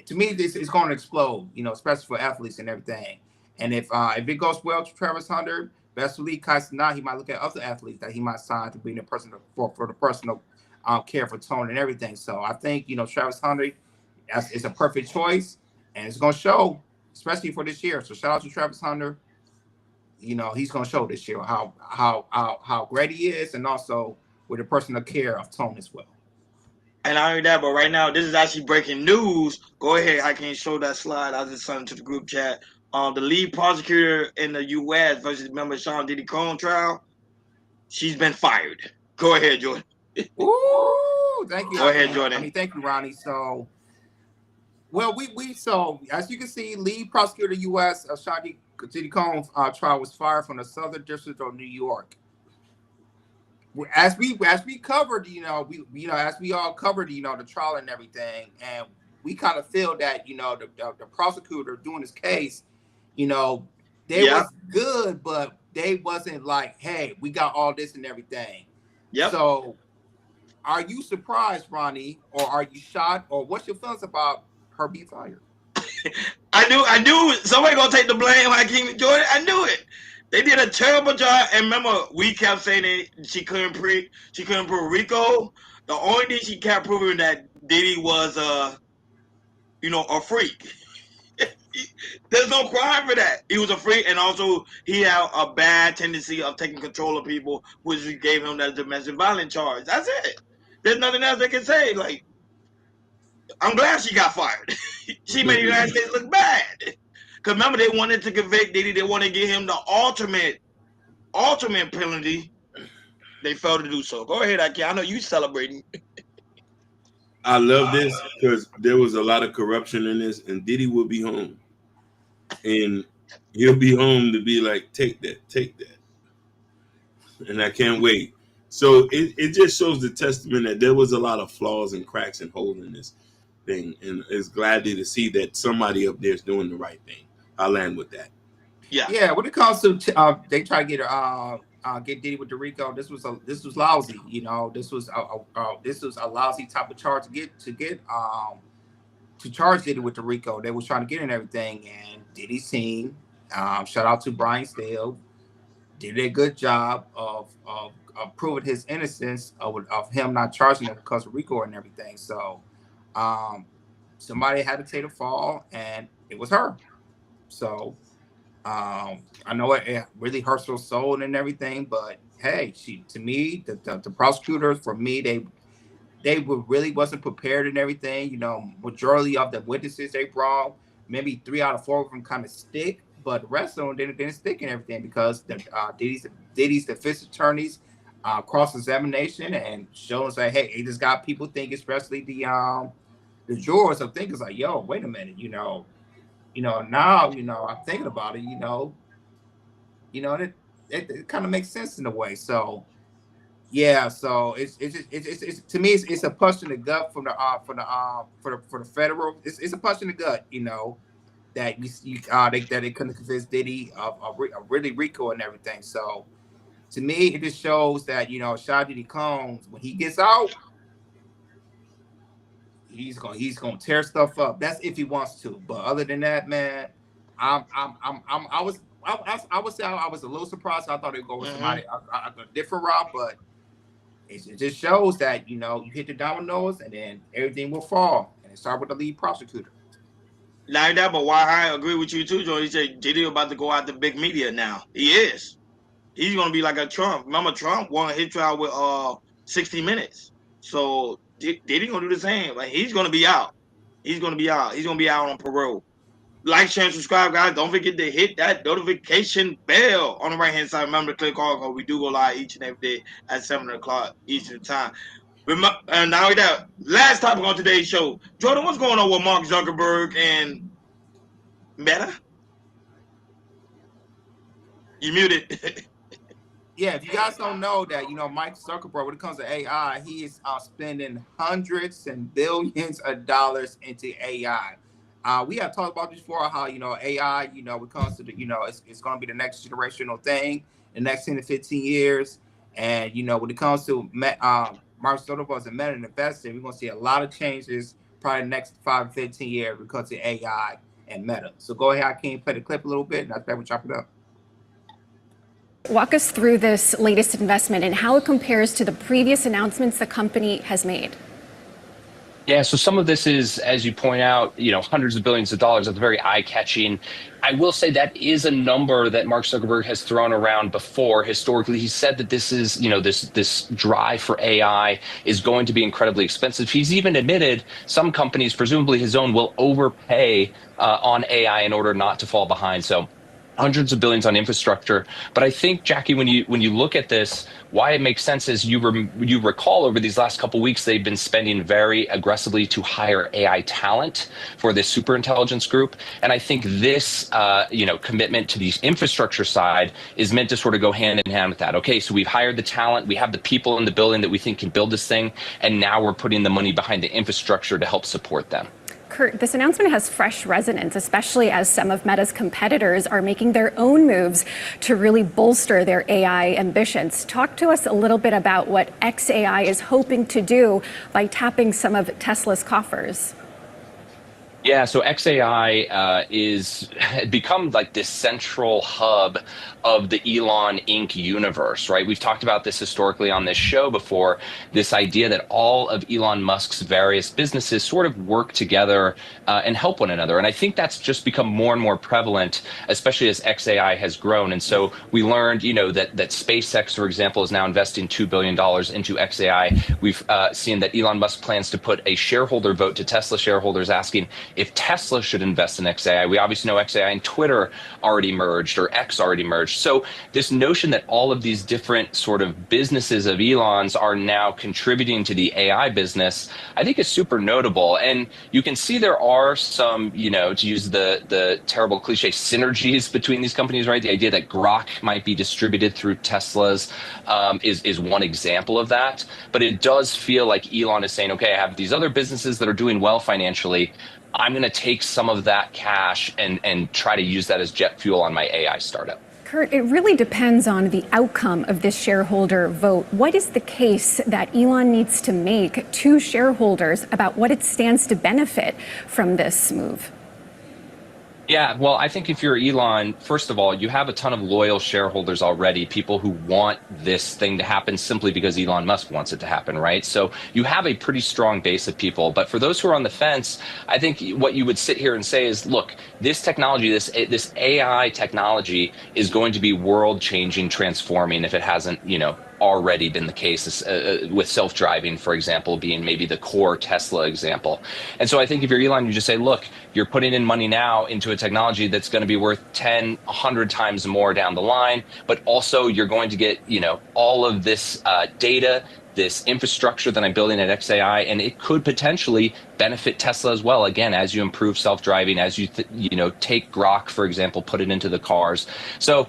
To me, this is going to explode, you know, especially for athletes and everything. And if it goes well to Travis Hunter, best believe Kai Cenat, he might look at other athletes that he might sign to be in the personal for the personal care for Tone and everything. So I think, you know, Travis Hunter is a perfect choice, and it's going to show, especially for this year. So shout out to Travis Hunter. You know, he's going to show this year how great he is, and also with the personal care of Tone as well. And I heard that, but right now, this is actually breaking news. Go ahead, I can show that slide. I just sent it to the group chat. The lead prosecutor in the U.S. versus member Sean Diddy Combs trial, she's been fired. Go ahead, Jordan. Ooh, thank you. Go ahead, Jordan. I mean, thank you, Ronnie. So, well, so as you can see, lead prosecutor U.S. Sean Diddy Combs trial was fired from the Southern District of New York. As we covered, as we all covered, the trial and everything, and we kind of feel that, the prosecutor doing this case, they was good, but they wasn't like, hey, we got all this and everything. Yep. So, are you surprised, Ronnie, or are you shocked, or what's your feelings about her being fired? I knew somebody gonna take the blame, Hakeem Jordan. I knew it. They did a terrible job, and remember, we kept saying that she couldn't prove Rico. The only thing she kept proving that Diddy was a freak. There's no crime for that. He was a freak, and also he had a bad tendency of taking control of people, which gave him that domestic violence charge. That's it. There's nothing else they can say. Like, I'm glad she got fired. She made the United States look bad. Because remember, they wanted to convict Diddy. They wanted to give him the ultimate penalty. They failed to do so. Go ahead, Aki. I know you celebrating. I love this because there was a lot of corruption in this, and Diddy will be home. And he'll be home to be like, take that. And I can't wait. So it just shows the testament that there was a lot of flaws and cracks and holes in this thing. And it's glad to see that somebody up there is doing the right thing. I'll land with that. Yeah. When it comes to they try to get Diddy with the Rico, this was lousy. This was a lousy type of charge to charge Diddy with the Rico. They was trying to get in everything, and Diddy's team, shout out to Brian Stale, did a good job of proving his innocence of him not charging him because of Rico and everything. So somebody had to take the fall, and it was her. So I know it really hurts her soul and everything, but hey, to me, the prosecutors, for me, they really wasn't prepared and everything. Majority of the witnesses they brought, maybe 3 out of 4 of them kind of stick, but the rest of them didn't stick and everything because Diddy's defense attorneys cross-examination and showing say, hey, it just got people thinking, especially the jurors of thinking like, yo, wait a minute, now, I'm thinking about it, it kind of makes sense in a way. So, yeah, so it's to me, it's a punch in the gut for the federal. It's a punch in the gut, that they couldn't convince Diddy of really Rico and everything. So, to me, it just shows that Sean Diddy Combs, when he gets out, he's gonna tear stuff up. That's if he wants to. But other than that, man, I would say I was a little surprised. I thought they'd go with somebody a different route, but it just shows that you hit the dominoes and then everything will fall. And it started with the lead prosecutor. Like that, but why I agree with you too, Joe. He said Diddy about to go out to big media now. He is. He's gonna be like a Trump. Remember, Trump won his trial with 60 Minutes. So Diddy gonna do the same. Like he's gonna be out. He's gonna be out. He's gonna be out on parole. Like, share, and subscribe, guys. Don't forget to hit that notification bell on the right-hand side. Remember to click on because we do go live each and every day at 7 o'clock Eastern time. And now that last topic on today's show, Jordan, what's going on with Mark Zuckerberg and Meta? You muted. Yeah, if you guys don't know that, Mike Zuckerberg, when it comes to AI, he is spending hundreds and billions of dollars into AI. We have talked about this before, how, AI, when it comes to it's going to be the next generational thing, the next 10 to 15 years. And, when it comes to Mark Zuckerberg as a Meta investor, we're going to see a lot of changes probably the next 5 to 15 years because of AI and Meta. So go ahead, Hakeem, play the clip a little bit, and that's where we chop it up. Walk us through this latest investment and how it compares to the previous announcements the company has made. Yeah, so some of this is, as you point out, hundreds of billions of dollars. That's very eye-catching. I will say that is a number that Mark Zuckerberg has thrown around before. Historically, he said that this is, this drive for AI is going to be incredibly expensive. He's even admitted some companies, presumably his own, will overpay on AI in order not to fall behind. So hundreds of billions on infrastructure. But I think, Jackie, when you look at this, why it makes sense is you recall over these last couple of weeks, they've been spending very aggressively to hire AI talent for this superintelligence group. And I think this, commitment to the infrastructure side is meant to sort of go hand in hand with that. Okay, so we've hired the talent, we have the people in the building that we think can build this thing, and now we're putting the money behind the infrastructure to help support them. Kurt, this announcement has fresh resonance, especially as some of Meta's competitors are making their own moves to really bolster their AI ambitions. Talk to us a little bit about what xAI is hoping to do by tapping some of Tesla's coffers. Yeah, so xAI is become like this central hub of the Elon Inc. universe, right? We've talked about this historically on this show before, this idea that all of Elon Musk's various businesses sort of work together and help one another. And I think that's just become more and more prevalent, especially as xAI has grown. And so we learned, that SpaceX, for example, is now investing $2 billion into xAI. We've seen that Elon Musk plans to put a shareholder vote to Tesla shareholders asking if Tesla should invest in xAI. We obviously know xAI and Twitter already merged, or X already merged. So this notion that all of these different sort of businesses of Elon's are now contributing to the AI business, I think is super notable. And you can see there are some, to use the terrible cliche, synergies between these companies, right? The idea that Grok might be distributed through Tesla's is one example of that. But it does feel like Elon is saying, okay, I have these other businesses that are doing well financially. I'm going to take some of that cash and try to use that as jet fuel on my AI startup. Kurt, it really depends on the outcome of this shareholder vote. What is the case that Elon needs to make to shareholders about what it stands to benefit from this move? Yeah, well, I think if you're Elon, first of all, you have a ton of loyal shareholders already, people who want this thing to happen simply because Elon Musk wants it to happen, right? So you have a pretty strong base of people. But for those who are on the fence, I think what you would sit here and say is, look, this technology, this AI technology is going to be world-changing, transforming if it hasn't, already been the case with self-driving, for example, being maybe the core Tesla example. And so I think if you're Elon, you just say, look, you're putting in money now into a technology that's going to be worth 10, 100 times more down the line, but also you're going to get, all of this data, this infrastructure that I'm building at xAI, and it could potentially benefit Tesla as well. Again, as you improve self-driving, as you take Grok, for example, put it into the cars. So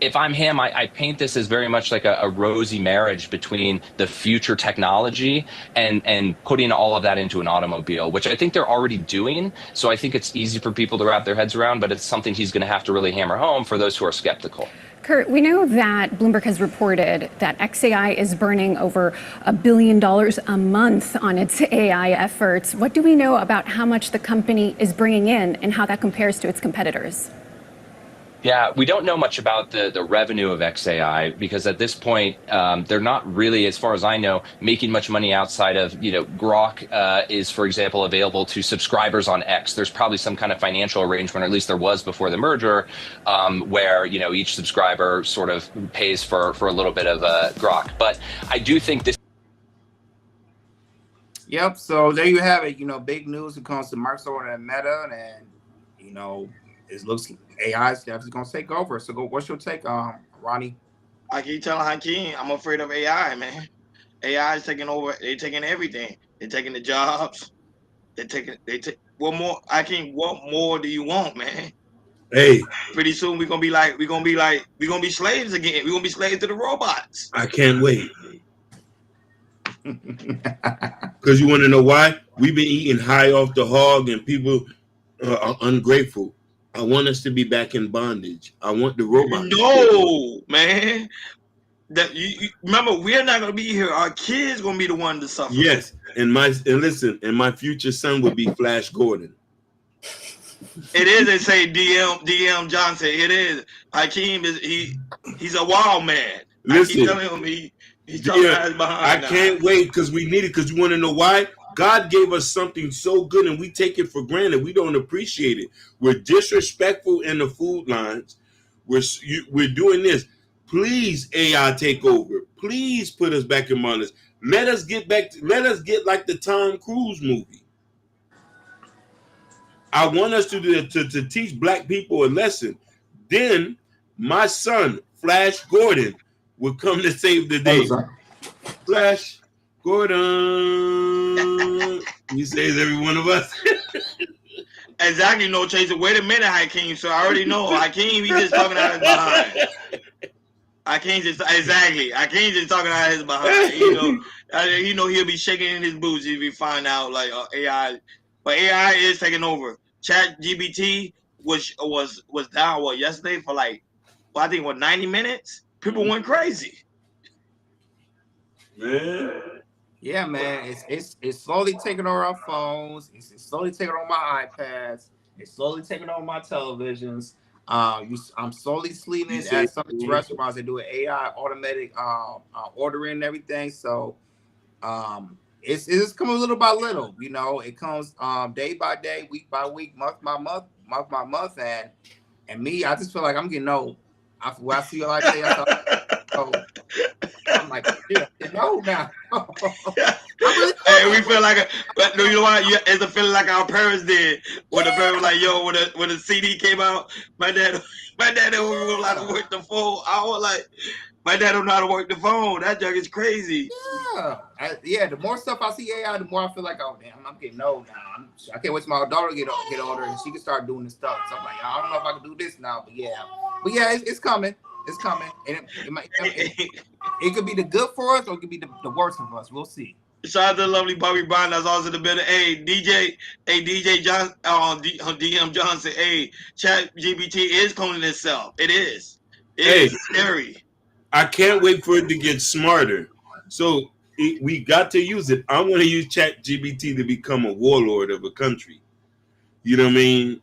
if I'm him, I paint this as very much like a rosy marriage between the future technology and putting all of that into an automobile, which I think they're already doing. So I think it's easy for people to wrap their heads around, but it's something he's going to have to really hammer home for those who are skeptical. Kurt, we know that Bloomberg has reported that xAI is burning over $1 billion a month on its AI efforts. What do we know about how much the company is bringing in and how that compares to its competitors? Yeah, we don't know much about the revenue of xAI because at this point, they're not really, as far as I know, making much money outside of, Grok is, for example, available to subscribers on X. There's probably some kind of financial arrangement, or at least there was before the merger, where, each subscriber sort of pays for a little bit of Grok. But I do think this. Yep, so there you have it. Big news when it comes to Mark Zuckerberg and Meta, and, it looks like AI stuff is going to take over. So what's your take, Ronnie? I keep telling Hakeem, I'm afraid of AI, man. AI is taking over. They're taking everything. They're taking the jobs. What more? Hakeem, what more do you want, man? Hey. Pretty soon we're gonna be slaves again. We're gonna be slaves to the robots. I can't wait. Because you want to know why? We've been eating high off the hog and people are ungrateful. I want us to be back in bondage. I want the robots. No, man. That you remember, we're not gonna be here. Our kids gonna be the one to suffer. Yes, and my future son would be Flash Gordon. It is. They say DM Johnson. It is. Hakeem is he's a wild man. Listen, I keep telling him he's behind. I can't wait because we need it. Because you want to know why? God gave us something so good and we take it for granted. We don't appreciate it. We're disrespectful in the food lines. We're doing this. Please, AI, take over. Please put us back in models. Let us get like the Tom Cruise movie. I want us to teach black people a lesson. Then my son, Flash Gordon, will come to save the day. Flash Gordon. He saves every one of us. Exactly, no chaser. Wait a minute, Hakeem. So I already know Hakeem. He just talking out his behind. Hakeem just talking out his behind. You know he'll be shaking in his boots if he find out like AI. But AI is taking over. ChatGPT was down yesterday for I think 90 minutes. People went crazy. Man. Yeah, man. It's slowly taking over our phones. It's slowly taking over my iPads. It's slowly taking over my televisions. I'm slowly sleeping at some of these restaurants that do an AI automatic ordering and everything. So it's coming little by little. You know, it comes day by day, week by week, month by month, and me, I just feel like I'm getting old. I see you like I'm like, yeah, no now. Hey, we feel like but you know what? It's a feeling like our parents did when the parents were like, yo, when the CD came out, my dad don't know how to work the phone. I was like, my dad don't know how to work the phone. That junk is crazy. Yeah. The more stuff I see AI, the more I feel like, oh damn, I'm getting old now. I can't wait till my daughter get older and she can start doing this stuff. So I'm like, I don't know if I can do this now, but yeah, it's coming. It's coming, and it could be the good for us, or it could be the worst for us. We'll see. Shout out to the lovely Bobby Brown that's also in the building. Hey, DJ John, DM Johnson. Hey, ChatGPT is cloning itself. It is. It's scary. I can't wait for it to get smarter. So we got to use it. I want to use ChatGPT to become a warlord of a country. You know what I mean?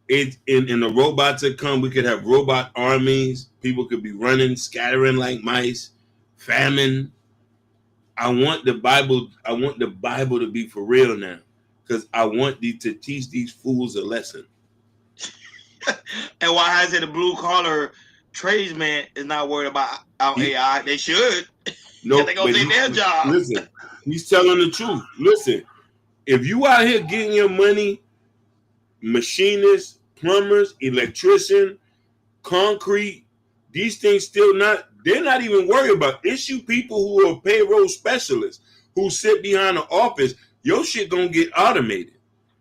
In the robots that come, we could have robot armies. People could be running, scattering like mice. Famine. I want the Bible to be for real now, because I want to teach these fools a lesson. And why has it the blue collar tradesman is not worried about our AI? They should. No, they gonna take their job. Listen, he's telling the truth. Listen, if you out here getting your money, machinists, plumbers, electrician, concrete, these things they're not even worried about. Issue people who are payroll specialists who sit behind the office. Your shit gonna get automated.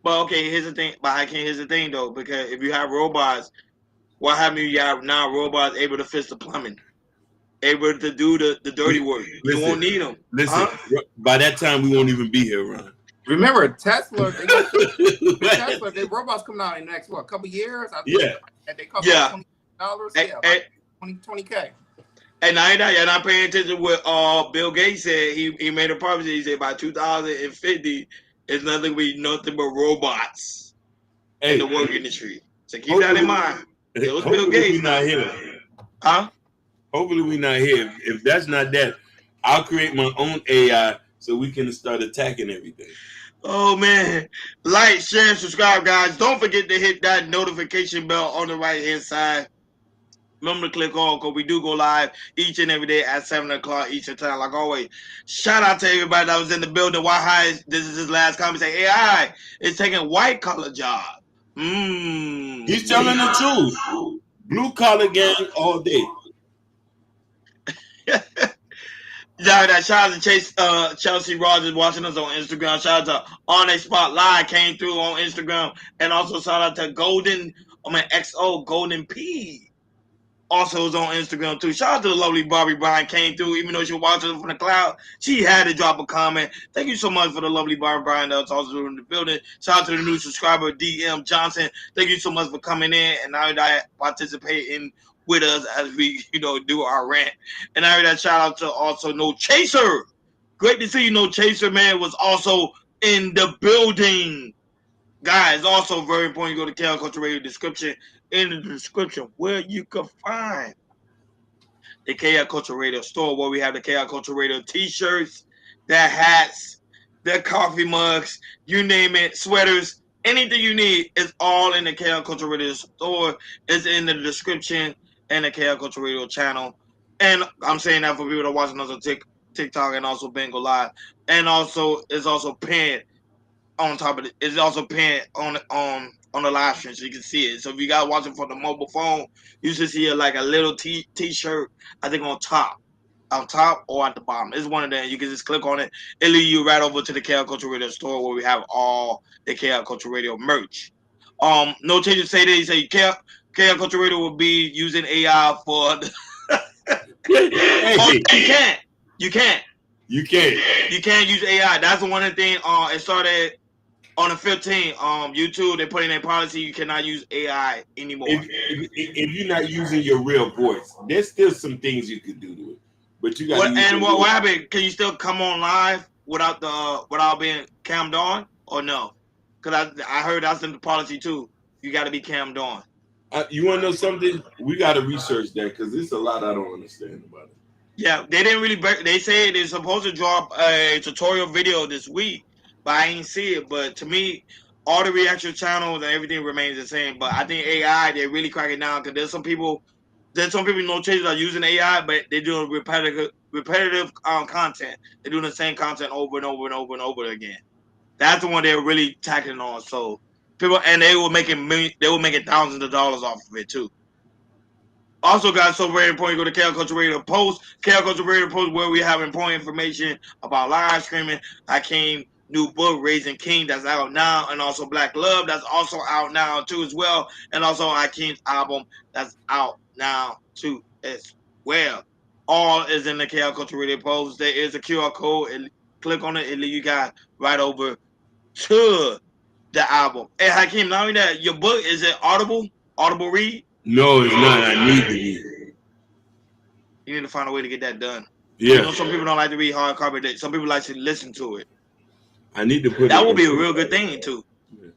But okay, here's the thing. But here's the thing though, because if you have robots, what happens? You have now robots able to fix the plumbing, able to do the dirty work. You won't need them. Listen, by that time we won't even be here, Ron. Remember, Tesla, the robots coming out in the next couple years? They cost $20. $20K. And you're not paying attention to what Bill Gates said. He made a promise. He said by 2050, it's nothing but robots in the work industry. So keep that in mind. It was Bill Gates. We're not here. Hopefully we're not here. If that's not that, I'll create my own AI so we can start attacking everything. Oh man, like, share, and subscribe, guys. Don't forget to hit that notification bell on the right hand side. Remember to click on, because we do go live each and every day at 7 o'clock Eastern time, like always. Shout out to everybody that was in the building. This is his last comment. Say AI is taking white collar job. He's telling the truth. Blue collar gang all day. Shout out to Chelsea Rogers watching us on Instagram. Shout out to On A Spot Live came through on Instagram, and also shout out to XO Golden P. Also is on Instagram too. Shout out to the lovely Bobby Bryan came through, even though she watching from the cloud. She had to drop a comment. Thank you so much for the lovely Bobby Bryan that's also in the building. Shout out to the new subscriber DM Johnson. Thank you so much for coming in and now that participating with us as we do our rant. And I heard that shout out to also No Chaser. Great to see you. No Chaser, man, was also in the building. Guys, also very important. You go to Chaos Culture Radio description. In the description where you can find the Chaos Culture Radio store, where we have the Chaos Culture Radio t-shirts, the hats, their coffee mugs, you name it, sweaters, anything you need is all in the KL Culture Radio store. It's in the description and the KL Culture Radio channel. And I'm saying that for people that are watching us on TikTok and also Bengal Live. And also, it's also pinned on top of it. It's also pinned on the live stream so you can see it. So if you guys watching from the mobile phone, you should see like a little t-shirt, I think on top or at the bottom. It's one of them. You can just click on it. It'll lead you right over to the KL Culture Radio store where we have all the KL Culture Radio merch. No changes say that. He say KL Culture Radio will be using AI for the You can't use AI. That's the one thing. It started on the 15th. YouTube, they put in their policy you cannot use AI anymore. If you're not using your real voice, there's still some things you could do to it. But you got. What happened? Can you still come on live without being cammed on or no? Because I heard that's in the policy too. You got to be cammed on. You want to know something? We got to research that because there's a lot I don't understand about it. Yeah, they didn't really. They say they're supposed to drop a tutorial video this week, but I ain't see it. But to me, all the reaction channels and everything remains the same. But I think AI, they're really cracking down because there's some people no changes are using AI, but they're doing repetitive content. They're doing the same content over and over and over and over again. That's the one they're really tackling on. So people, and they were making thousands of dollars off of it too. Also, guys, so very important, go to KL Culture Radio Post. KL Culture Radio Post, where we have important information about live streaming. Hakeem new book, Raising King, that's out now, and also Black Love, that's also out now too as well, and also Hakeem's album, that's out now too as well. All is in the KL Culture Radio Post. There is a QR code, and click on it, and lead you guys right over to the album. Hey, Hakeem, not only that, your book, is it Audible read? No, it's not. I need to read. You need to find a way to get that done. Yeah. You know, some people don't like to read hardcover. Some people like to listen to it. I need to put that would be a real good thing too. Yeah.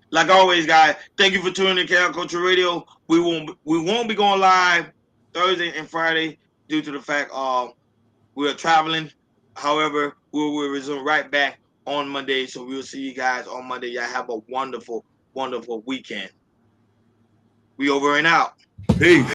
Like always, guys, thank you for tuning in to KL Culture Radio. We won't be going live Thursday and Friday due to the fact we are traveling. However, we will resume right back on Monday. So we'll see you guys on Monday. Y'all have a wonderful, wonderful weekend. We over and out. Peace.